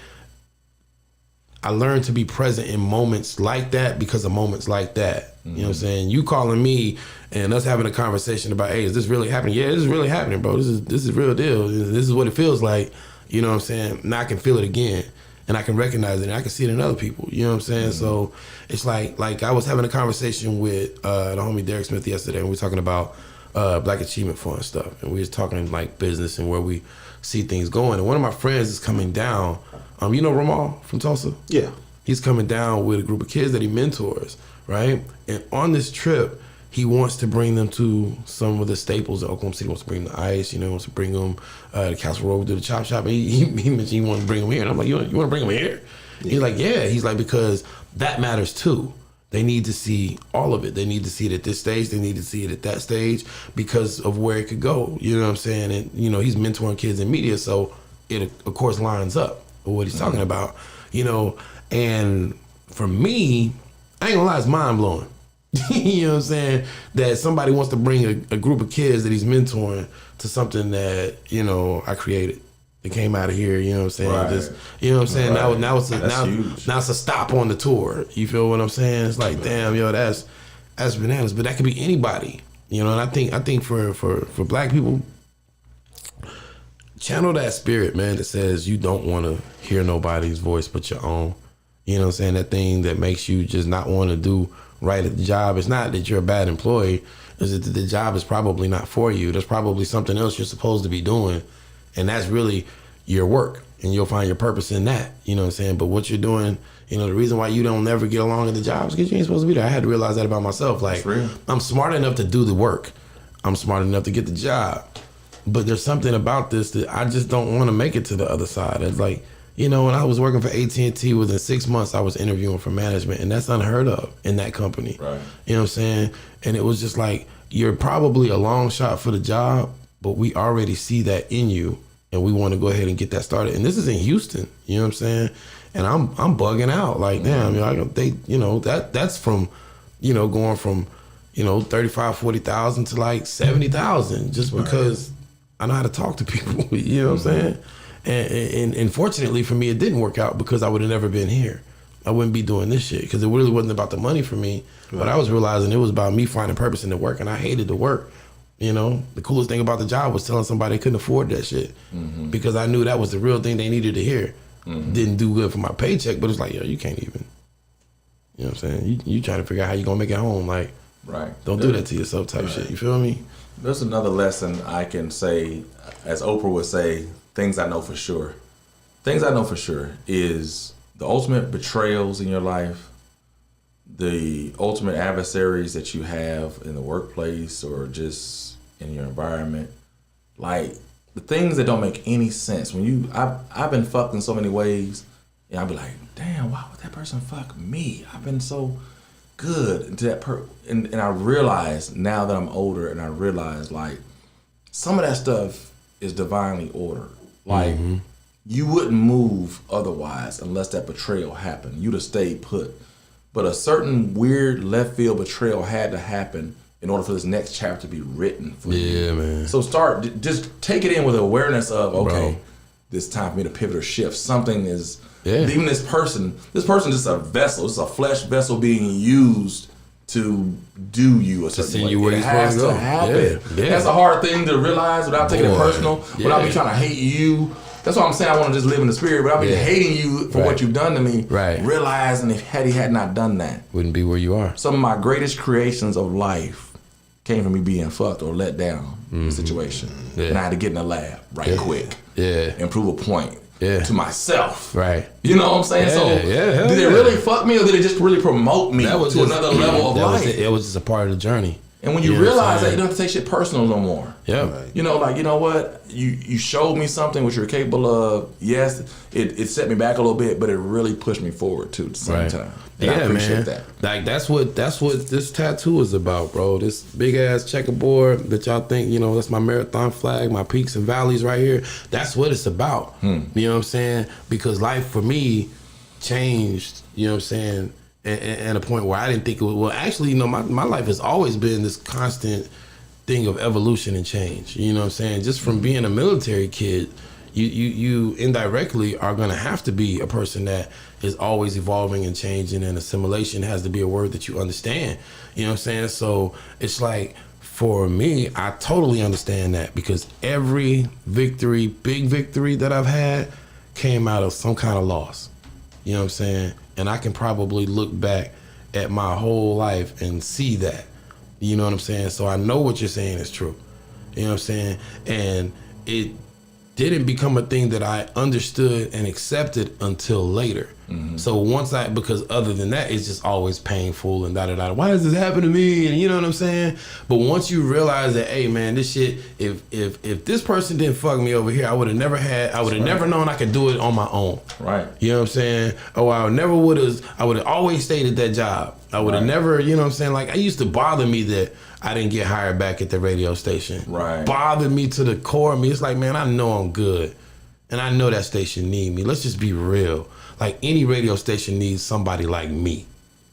I learned to be present in moments like that because of moments like that. You know what I'm saying? You calling me and us having a conversation about, hey, is this really happening? Yeah, this is really happening, bro. This is real deal. This is what it feels like. You know what I'm saying? Now I can feel it again. And I can recognize it, and I can see it in other people. You know what I'm saying? So it's like I was having a conversation with the homie Derek Smith yesterday, and we were talking about Black Achievement Fund stuff, and we was talking like business and where we see things going. And one of my friends is coming down. You know Ramal from Tulsa? Yeah. He's coming down with a group of kids that he mentors, right? And on this trip, he wants to bring them to some of the staples in Oklahoma City. He wants to bring them the ice, you know, wants to bring them to Castle Road to the chop shop. And he mentioned he wanted to bring them here. And I'm like, you want to bring them here? Yeah. He's like, yeah. He's like, because that matters too. They need to see all of it. They need to see it at this stage. They need to see it at that stage because of where it could go. You know what I'm saying? And, you know, he's mentoring kids in media. So it, of course, lines up with what he's talking about, you know. And for me, I ain't gonna lie, it's mind blowing. You know what I'm saying? That somebody wants to bring a group of kids that he's mentoring to something that, you know, I created. It came out of here, you know what I'm saying? Right. Just, you know what I'm saying? Right. Now it's a stop on the tour. You feel what I'm saying? It's like, damn, yo, that's bananas. But that could be anybody. You know, and I think for black people, channel that spirit, man, that says you don't want to hear nobody's voice but your own. You know what I'm saying? That thing that makes you just not want to do right at the job. It's not that you're a bad employee. It's that the job is probably not for you. There's probably something else you're supposed to be doing. And that's really your work. And you'll find your purpose in that. You know what I'm saying? But what you're doing, you know, the reason why you don't never get along at the job is because you ain't supposed to be there. I had to realize that about myself. Like, I'm smart enough to do the work. I'm smart enough to get the job. But there's something about this that I just don't want to make it to the other side. It's like, you know, when I was working for AT&T, within 6 months, I was interviewing for management, and that's unheard of in that company. Right. You know what I'm saying? And it was just like, you're probably a long shot for the job, but we already see that in you, and we want to go ahead and get that started. And this is in Houston, you know what I'm saying? And I'm bugging out, like, damn, you know, that's from, you know, going from, you know, 35, 40,000 to like 70,000, just because I know how to talk to people. You know what I'm saying? And fortunately for me, it didn't work out because I would have never been here. I wouldn't be doing this shit because it really wasn't about the money for me. Right. But I was realizing it was about me finding purpose in the work, and I hated the work. You know, the coolest thing about the job was telling somebody they couldn't afford that shit because I knew that was the real thing they needed to hear. Didn't do good for my paycheck, but it's like, yo, you can't even. You know what I'm saying? You trying to figure out how you gonna make it home. Like, don't do that to yourself type shit. You feel me? There's another lesson I can say, as Oprah would say, things I know for sure. Things I know for sure is the ultimate betrayals in your life, the ultimate adversaries that you have in the workplace or just in your environment. Like, the things that don't make any sense. When I've been fucked in so many ways, and I'll be like, damn, why would that person fuck me? I've been so good to that and I realize now that I'm older, and I realize, like, some of that stuff is divinely ordered. Like, you wouldn't move otherwise unless that betrayal happened. You'd have stayed put. But a certain weird left field betrayal had to happen in order for this next chapter to be written for you. Yeah, man. So just take it in with awareness of, okay, this time for me to pivot or shift. Something is, even this person just a vessel. It's a flesh vessel being used to do you a certain way. It has to happen. That's a hard thing to realize without taking it personal, without me trying to hate you. That's why I'm saying I want to just live in the spirit, but I've been hating you for what you've done to me. Right. Realizing if he had not done that, wouldn't be where you are. Some of my greatest creations of life came from me being fucked or let down in a situation. Yeah. And I had to get in the lab quick. Yeah. And prove a point to myself. Right. You know what I'm saying? Did it really fuck me or did it just really promote me to another level of life? It was just a part of the journey. And when you realize that, you don't have to take shit personal no more. Yeah. Right. You know, like, you know what? You showed me something which you're capable of. Yes, it set me back a little bit, but it really pushed me forward too at the same time. And I appreciate that. Like that's what this tattoo is about, bro. This big ass checkerboard that y'all think, you know, that's my marathon flag, my peaks and valleys right here. That's what it's about. You know what I'm saying? Because life for me changed, you know what I'm saying? And a point where I didn't think it was, well, actually, you know, my life has always been this constant thing of evolution and change. You know what I'm saying? Just from being a military kid, you indirectly are going to have to be a person that is always evolving and changing, and assimilation has to be a word that you understand. You know what I'm saying? So it's like, for me, I totally understand that because every victory, big victory that I've had came out of some kind of loss. You know what I'm saying? And I can probably look back at my whole life and see that. You know what I'm saying? So I know what you're saying is true. You know what I'm saying? And it didn't become a thing that I understood and accepted until later. So because other than that, it's just always painful and da-da-da. Why does this happen to me? And you know what I'm saying? But once you realize that, hey man, this shit, if this person didn't fuck me over here, I would have never known I could do it on my own. Right. You know what I'm saying? Oh, I would have always stayed at that job. I would have never, you know what I'm saying? Like, it used to bother me that I didn't get hired back at the radio station. Right. Bothered me to the core of me. It's like, man, I know I'm good. And I know that station need me. Let's just be real. Like, any radio station needs somebody like me.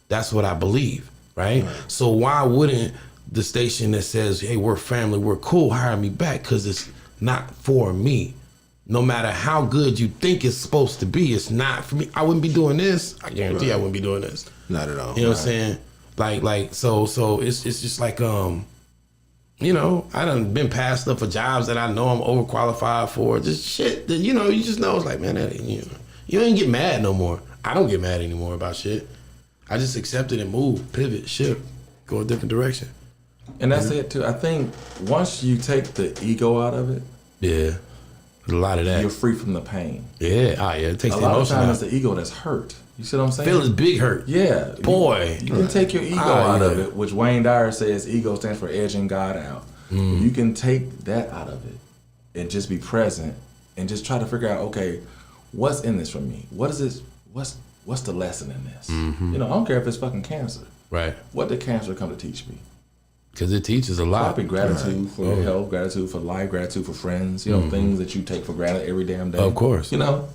That's what I believe, right? So why wouldn't the station that says, hey, we're family, we're cool, hire me back? Because it's not for me. No matter how good you think it's supposed to be, it's not for me. I wouldn't be doing this. I guarantee I wouldn't be doing this. Not at all. You know what I'm saying? So it's just like, you know, I done been passed stuff for jobs that I know I'm overqualified for. Just shit that, you know, you just know it's like, man, that ain't, you know. You ain't get mad no more. I don't get mad anymore about shit. I just accept it and move, pivot, shift, go a different direction. And that's it too. I think once you take the ego out of it, a lot of that, you're free from the pain. It takes a the lot emotion of times out. it's the ego that's hurt. You see what I'm saying? Feel his big hurt. Yeah. Boy. You can take your ego out of it, which Wayne Dyer says ego stands for edging God out. You can take that out of it and just be present and just try to figure out, okay, what's in this for me? What is this? What's the lesson in this? You know, I don't care if it's fucking cancer. Right. What did cancer come to teach me? Because it teaches a lot. Probably gratitude for health, gratitude for life, gratitude for friends, you know, things that you take for granted every damn day. Of course. You know?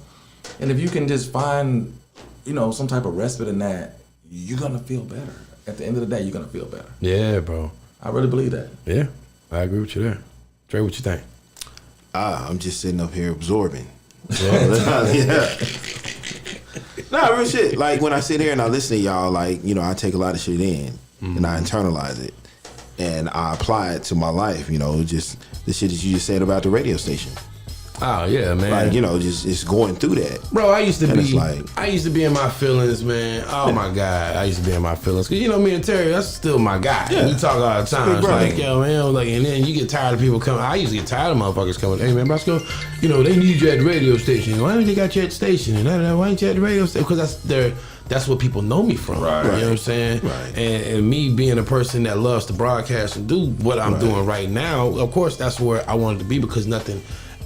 And if you can just find, you know, some type of respite in that, you're going to feel better. At the end of the day, you're going to feel better. Yeah, bro. I really believe that. Yeah. I agree with you there. Trey, what you think? I'm just sitting up here absorbing. Yeah. Nah, real shit. Like, when I sit here and I listen to y'all, like, you know, I take a lot of shit in and I internalize it and I apply it to my life, you know, just the shit that you just said about the radio station. Oh yeah, man. Like, you know, just going through that. Bro, I used to be in my feelings, man. Oh my God, I used to be in my feelings. Cause you know me and Terry, that's still my guy. Yeah. We talk all the time. It's like, yo, man, like, and then you get tired of people coming. I used to get tired of motherfuckers coming. Hey man, Brasco, you know they need you at the radio station. Why don't they got you at the station? And why ain't you at the radio station? Because that's what people know me from. Right. You know what I'm saying? Right. And me being a person that loves to broadcast and do what I'm doing right now, of course, that's where I wanted to be because nothing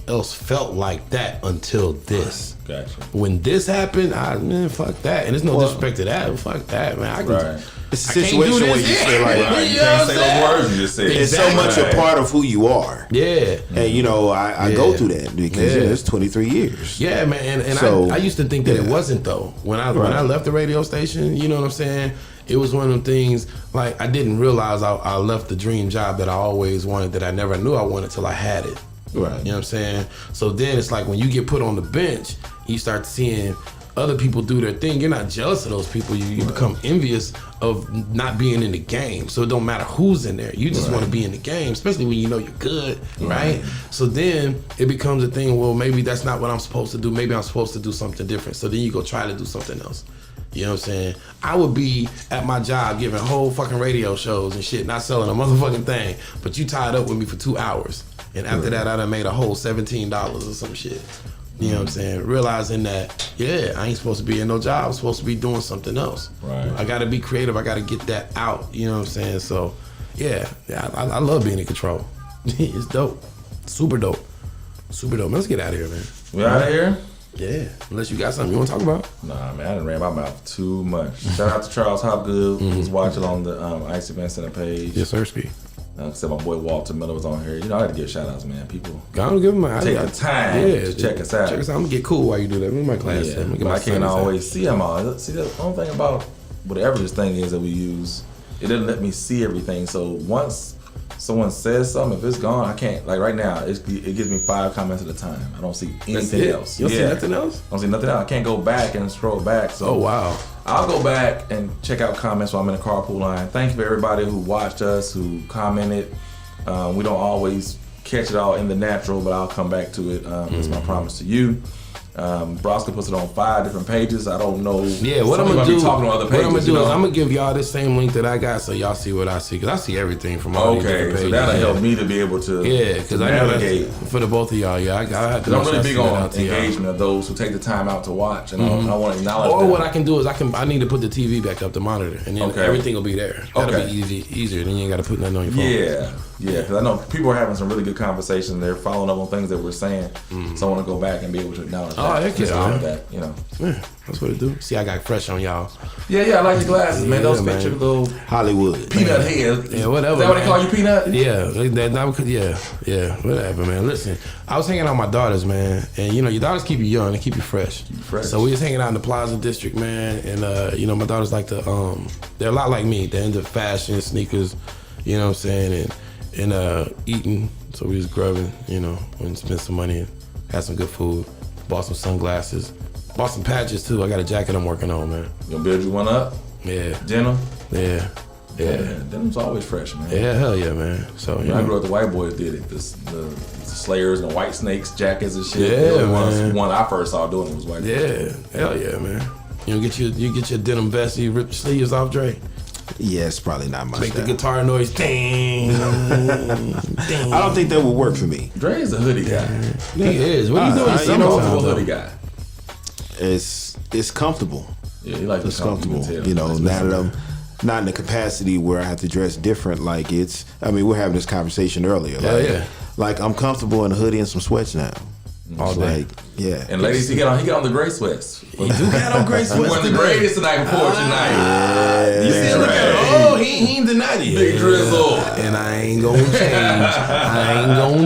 else felt like that until this. Gotcha. When this happened, man, fuck that. And there's no disrespect to that. Fuck that, man. I can, it's a situation where you feel like you can't say those words. You just say it's so much a part of who you are. Yeah. And I go through that because it's 23 years. Yeah, man. And so, I used to think that it wasn't though. When I left the radio station, you know what I'm saying? It was one of them things, like, I didn't realize I left the dream job that I always wanted, that I never knew I wanted till I had it. Right. You know what I'm saying? So then it's like when you get put on the bench, you start seeing other people do their thing. You're not jealous of those people. You become envious of not being in the game. So it don't matter who's in there. You just want to be in the game, especially when you know you're good, right? So then it becomes a thing, well, maybe that's not what I'm supposed to do. Maybe I'm supposed to do something different. So then you go try to do something else. You know what I'm saying? I would be at my job giving whole fucking radio shows and shit, not selling a motherfucking thing, but you tied up with me for 2 hours. And after that, I done made a whole $17 or some shit. You know what I'm saying? Realizing that, I ain't supposed to be in no job. I'm supposed to be doing something else. Right. I got to be creative. I got to get that out. You know what I'm saying? So, I love being in control. It's dope. Super dope. Super dope. Let's get out of here, man. We out of here? Yeah. Unless you got something you want to talk about. Nah, man. I done ran my mouth too much. Shout out to Charles Hopgood, who was watching on the Ice Event Center page. Yes, sir, Speed. Except my boy Walter Miller was on here. I had to give shout outs, man. People gotta give him take the time to check us out. Check us out. I'm gonna get cool while you do that. I'm my class. Yeah, but I can't always see them all. See, the only thing about whatever this thing is that we use, it doesn't let me see everything. So once someone says something, if it's gone, I can't. Like right now, it gives me 5 comments at a time. I don't see anything else. You don't see nothing else? I don't see nothing else. I can't go back and scroll back. So oh wow. I'll go back and check out comments while I'm in the carpool line. Thank you for everybody who watched us, who commented. We don't always catch it all in the natural, but I'll come back to it. It's my promise to you. Brasco puts it on 5 different pages. I don't know. Yeah, what I'm gonna do? Talking on other pages, what I'm gonna do is I'm gonna give y'all this same link that I got, so y'all see what I see, because I see everything from all these different pages. So that'll help me to be able to because I know that's for the both of y'all. Yeah, I have to. I'm really big on engagement of those who take the time out to watch, and I want to acknowledge. Or what I can do is I need to put the TV back up, the monitor, and then everything will be there. That'll be easier. Then you ain't got to put nothing on your phone. Yeah, because I know people are having some really good conversations. They're following up on things that we're saying, so I want to go back and be able to acknowledge that. Yeah, that's what it do. See, I got fresh on y'all. Yeah, I like your glasses, man. Those fit your little Hollywood peanut head. Yeah, whatever. Is that what they call you, peanut? Yeah, whatever, man. Listen, I was hanging out with my daughters, man, and your daughters keep you young, they keep you fresh. So we was hanging out in the Plaza District, man, and my daughters like to they're a lot like me. They're into fashion, sneakers, you know what I'm saying, and eating. So we was grubbing, and spent some money and had some good food. Bought some sunglasses. Bought some patches too. I got a jacket I'm working on, man. You gonna build you one up? Yeah. Denim? Yeah. Denim's always fresh, man. Yeah, hell yeah, man. So I grew up, the white boys did it. The Slayers and the White Snakes jackets and shit. Yeah, man. One I first saw doing it was white boys. Yeah, hell yeah, man. You get your denim vest, you rip the sleeves off, Dre. Yeah, it's probably not much. Make the guitar noise. Ding, ding. I don't think that would work for me. Dre is a hoodie guy. He is. What are you doing? He's a hoodie guy. It's comfortable. Yeah, he likes it's comfortable. Now that I'm not in the capacity where I have to dress different. Like we're having this conversation earlier. Like I'm comfortable in a hoodie and some sweats now. All day. And ladies, he get on the gray sweats. He do got on gray sweats. One of the greatest tonight before tonight. You see, look at him. Oh, he ain't denied it. Big drizzle. And I ain't gonna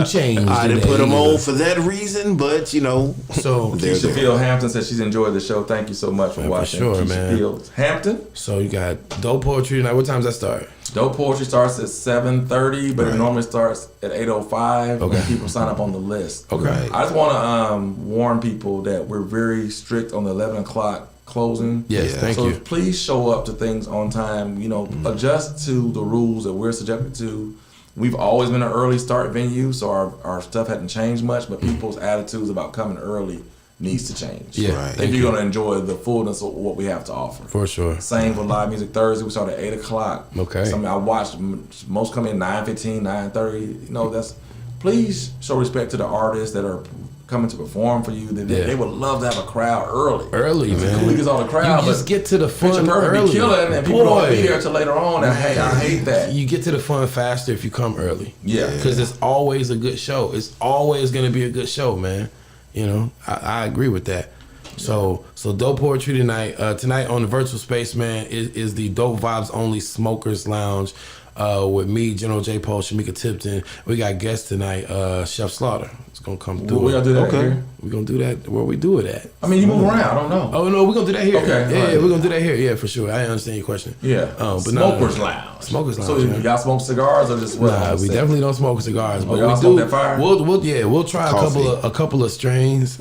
change. I didn't put him on for that reason, but So Keisha Field Hampton says she's enjoyed the show. Thank you so much for watching. For sure, Keisha man. Fields Hampton. So you got dope poetry tonight. What time does that start? Dope Poetry starts at 7:30, but it normally starts at 8:05 when Okay. people sign up on the list. Okay. I just want to warn people that we're very strict on the 11 o'clock closing. Yes, thank you. So please show up to things on time. Adjust to the rules that we're subjected to. We've always been an early start venue, so our stuff hadn't changed much, but people's attitudes about coming early needs to change. Yeah, right. If you're going to enjoy the fullness of what we have to offer. For sure. Same with live music Thursday. We start at 8 o'clock. Okay. I watched most come in 9:15, 9:30. That's please show respect to the artists that are coming to perform for you, they would love to have a crowd early. Early, man. We get all the crowd, you just get to the fun early. Be killing, and people don't be there till later on. And hey, I hate that. You get to the fun faster if you come early. Yeah, because it's always a good show. It's always gonna be a good show, man. You know, I agree with that. So Dope Poetry tonight. Tonight on the virtual space, man, is the Dope Vibes Only Smokers Lounge with me, General J. Paul, Shamika Tipton. We got guests tonight, Chef Slaughter. It's gonna come through. We gonna do that here? We're gonna do that where we do it at. I mean, you move around. I don't know. Oh no, we're gonna do that here. Okay, yeah, we're gonna do that here. Yeah, for sure. I understand your question. Yeah, but Smokers Lounge. Smokers Lounge. So y'all smoke cigars or just what? Nah, we definitely don't smoke cigars, but y'all we smoke do. that fire? We'll try Coffee. a couple of strains.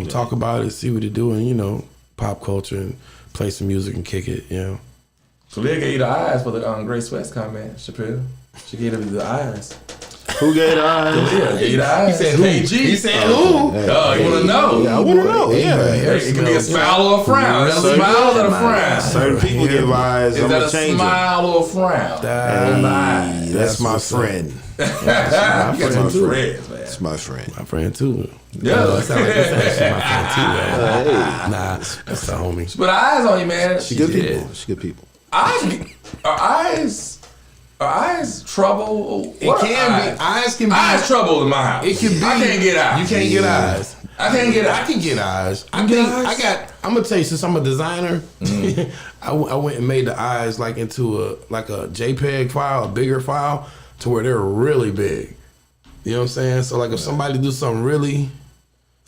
Talk about it, see what it do, and pop culture and play some music and kick it. So they gave you the eyes for the Gray Sweats comment, Chappelle. She gave him the eyes. Who gave the eyes? Yeah, gave you the eyes. He said who? KG. He said who? You want to know? Yeah, I want to know. Yeah. It can be a smile or a frown. Is that a smile or a frown? Certain people give eyes. Is I'm that gonna a change smile or a frown? Hey, that's my friend. You got some friends, man. That's my friend. My friend too. Yeah. That's actually my friend too. Man. Nah, that's the homie. But eyes on you, man. She good people. She good people. Are eyes trouble? It can be. Eyes can be. Eyes trouble in my house. It can be. I can't get eyes. You can't get eyes. I can't get eyes. I can get eyes. eyes? I'm gonna tell you, since I'm a designer, I went and made the eyes like into a JPEG file, a bigger file, to where they're really big. You know what I'm saying? So like if somebody do something really,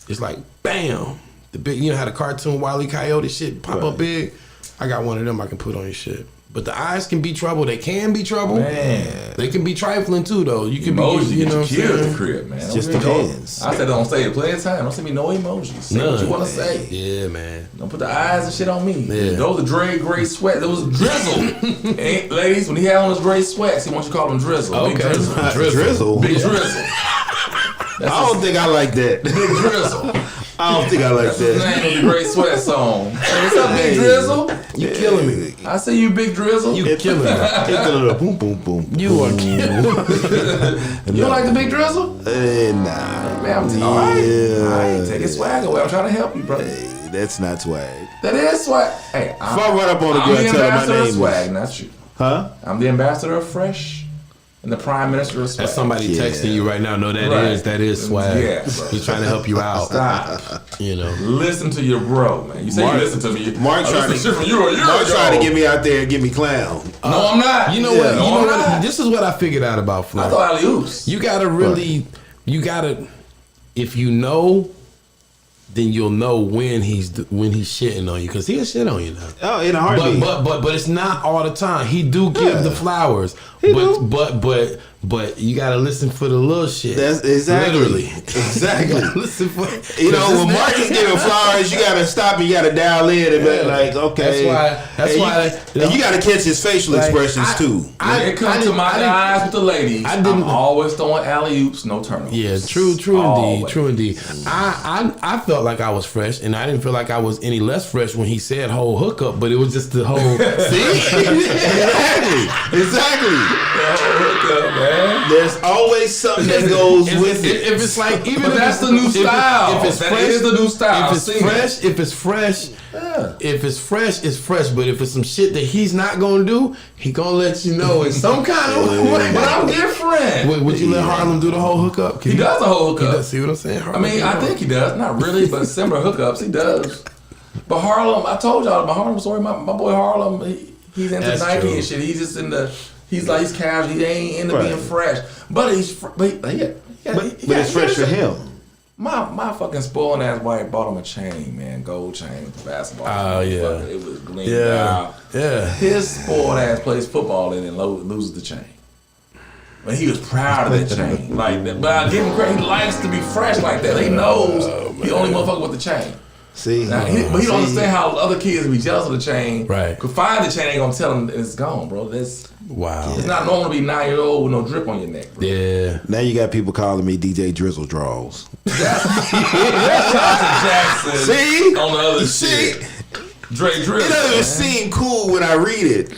it's like bam, the big. You know how the cartoon Wile E. Coyote shit pop up big? I got one of them I can put on your shit. But the eyes can be trouble. They can be trouble. Man. They can be trifling too, though. You can Emoji, be, you know what I'm saying? the crib, man. Just depends. I said don't say it. Play it time. Don't send me no emojis. Say what you want to say. Yeah, man. Don't put the eyes and shit on me. Yeah. Those are Dre gray sweat. Those are drizzle. And ladies, when he had on his gray sweats, he wants you to call him drizzle. Okay. Big drizzle. Drizzle. Big drizzle. I don't think I like that. Big drizzle. I don't think I like That's the that. name of the Gray Sweat song. Hey, what's up, Big Drizzle? You killing me. I see you, Big Drizzle. You killing me. It's a little boom, boom, boom. You are killing me. You don't like the Big Drizzle? Nah. Man, I'm all right. I ain't taking swag away. I'm trying to help you, brother. Hey, that's not swag. That is swag. Hey, If I run up on a I'm girl the and tell her my ambassador of name swag, is... not you. Huh? I'm the ambassador of fresh and the prime minister of swag. That's somebody texting you right now. No, that is swag. Yeah, bro. He's trying to help you out. Stop. Listen to your bro, man. You say Mark- you listen to me. Mark tried to shit from you a year Mark ago. trying to get me out there and get me clown. No, I'm not. You know Yeah. what? No, You know I'm what? not. This is what I figured out about Flo. I thought alley-oops. You gotta really, if you know, then you'll know when he's shitting on you, because he'll shit on you now. Oh, in a heartbeat. But it's not all the time. He do give the flowers, but you gotta listen for the little shit. That's exactly. Literally. Exactly. Listen for. When Mark is giving flowers, you gotta stop and you gotta dial in and be like, okay. That's why. And you gotta catch his facial expressions too. When it comes to my eyes with the ladies, I'm always throwing alley-oops, no turnovers. Yeah, true Always. indeed. I felt like I was fresh, and I didn't feel like I was any less fresh when he said whole hookup, but it was just the whole. See, exactly. Hookup, man. There's always something that goes with it. If it's like, even But if that's it's- the new style. If it's That fresh, is the new style. If it's fresh, it's fresh. But if it's some shit that he's not gonna do, he gonna let you know in some kind of way. But I'm different. Would you let Harlem do the whole hookup? He does a whole He hookup. does. See what I'm saying? I mean, I think he does. Not really, but similar hookups, he does. But Harlem, I told y'all, my Harlem story, my boy Harlem, he's into That's Nike true. and shit. He's just he's casual. He ain't into being fresh. But he's It's fresh for him. My fucking spoiled ass wife bought him a chain, man, gold chain for basketball. Oh, yeah. Fucking, it was gleaming out. Yeah. His spoiled ass plays football and then loses the chain. But he was proud of that chain. But I give him credit. He likes to be fresh like that. He knows the only motherfucker with the chain. See, Now, but he don't understand how other kids be jealous of the chain. Right. Could find the chain, ain't gonna tell him it's gone, bro. Wow. It's not normal to be 9-year-old with no drip on your neck, bro. Yeah. now you got people calling me DJ Drizzle Draws. Jackson. See? On the other See? shit. Dre Drizzle. It doesn't even seem cool when I read it.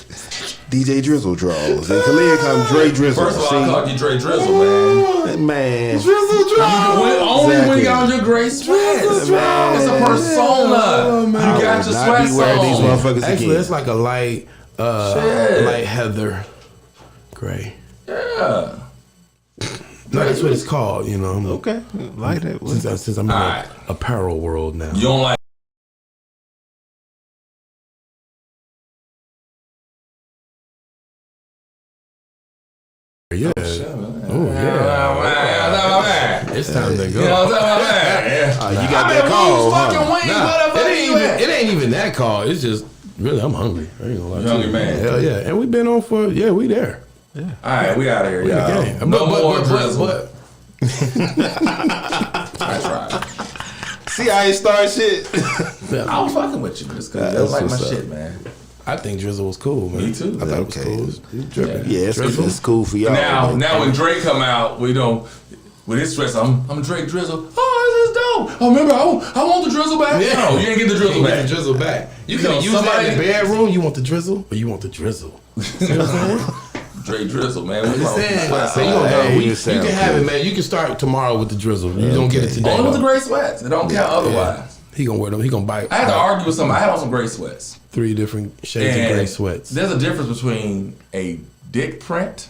DJ Drizzle Draws. And Khalid comes Dre Drizzle. First of all, I See? called you Dre Drizzle, man. Man. Drizzle Only when you got on your gray sweats. It's a persona. You got your sweats on. These motherfuckers Actually, again. it's like a light heather gray. Yeah. No, that's what it's called, you know. Okay, like that. Since I'm in the apparel world now. You don't like. Yeah. Oh, yeah. It's time to go. You know what I'm talking You got that call, It ain't even that call. It's just really I'm hungry. I ain't gonna lie. You hungry, man? Hell yeah. And we've been on for we there. Yeah. All right, we out of here, y'all. Okay. No more drizzle. I tried. See how you start shit. I was fucking with you just because you don't like my shit, man. I think drizzle was cool, man. Me too. I thought it was cool. It's dripping. Yeah, it's cool for y'all. Now when Drake come out, we don't. With his stress, I'm Drake Drizzle. Oh, this is dope. Oh, remember, I want the drizzle back. Yeah. No, you ain't get the drizzle back. The drizzle back. You can use somebody that in the bedroom. You want the drizzle, or you want the drizzle? See what I'm saying? Drake Drizzle, man. You can have it, man. You can start tomorrow with the drizzle. You don't get it today. Only with the gray sweats. It don't count otherwise. He gonna wear them. He gonna buy. I had to argue with somebody. I had on some gray sweats. 3 different shades of gray sweats. There's a difference between a dick print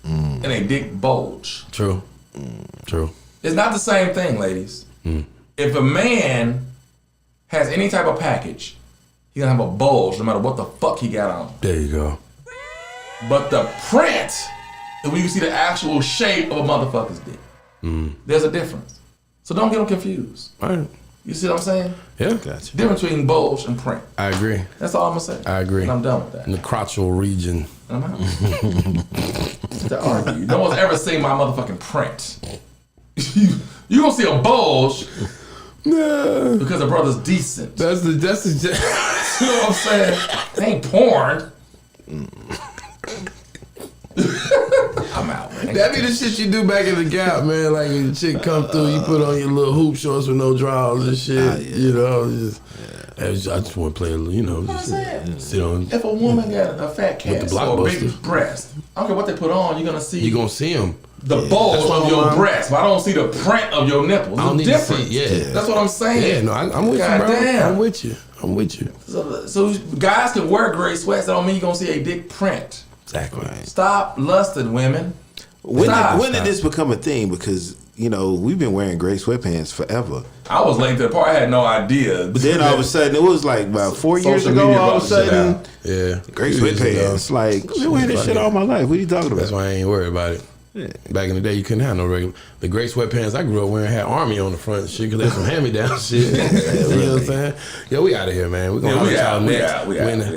and a dick bulge. True. True. It's not the same thing, ladies. If a man has any type of package, he's gonna have a bulge no matter what the fuck he got on. There you go. But the print, when you see the actual shape of a motherfucker's dick, there's a difference. So don't get them confused. All right. You see what I'm saying? Yeah. Gotcha. Difference between bulge and print. I agree. That's all I'm gonna say. I agree. And I'm done with that. In the crotchal region. And I'm out. To argue. No one's ever seen my motherfucking print. You gonna see a bulge because the brother's decent. That's the You know what I'm saying? It ain't porn. I'm out, man. That be the shit you do back in the Gap, man. Like when the chick come through, you put on your little hoop shorts with no drawers and shit. You know, I just want to play a little, you know, sit on. If a woman got a fat With cast the or a blockbuster. big breast, I don't care what they put on, you're gonna see You gonna see them. the bulge That's what of your I'm- breast, but I don't see the print of your nipples. I don't It's need different. to see. Yeah. That's what I'm saying. Yeah. No, I'm with you, bro. Goddamn. I'm with you. I'm with you. So guys can wear gray sweats. That don't mean you're gonna see a dick print. Exactly. Stop lusting, women. When Stop. did this become a thing? Because, you know, we've been wearing gray sweatpants forever. I was late to the party. I had no idea. But then all of a sudden, it was like about 4 years Social ago, media all of a brought the shit sudden, out. Yeah. gray 2 years ago. sweatpants. Like, I've been wearing this shit all my life. What are you talking about? That's why I ain't worried about it. Yeah. Back in the day, you couldn't have no regular. The gray sweatpants I grew up wearing had Army on the front and shit because they're some hand-me-down shit. You know what I'm saying? Yo, we out of here, man. We're going to We out.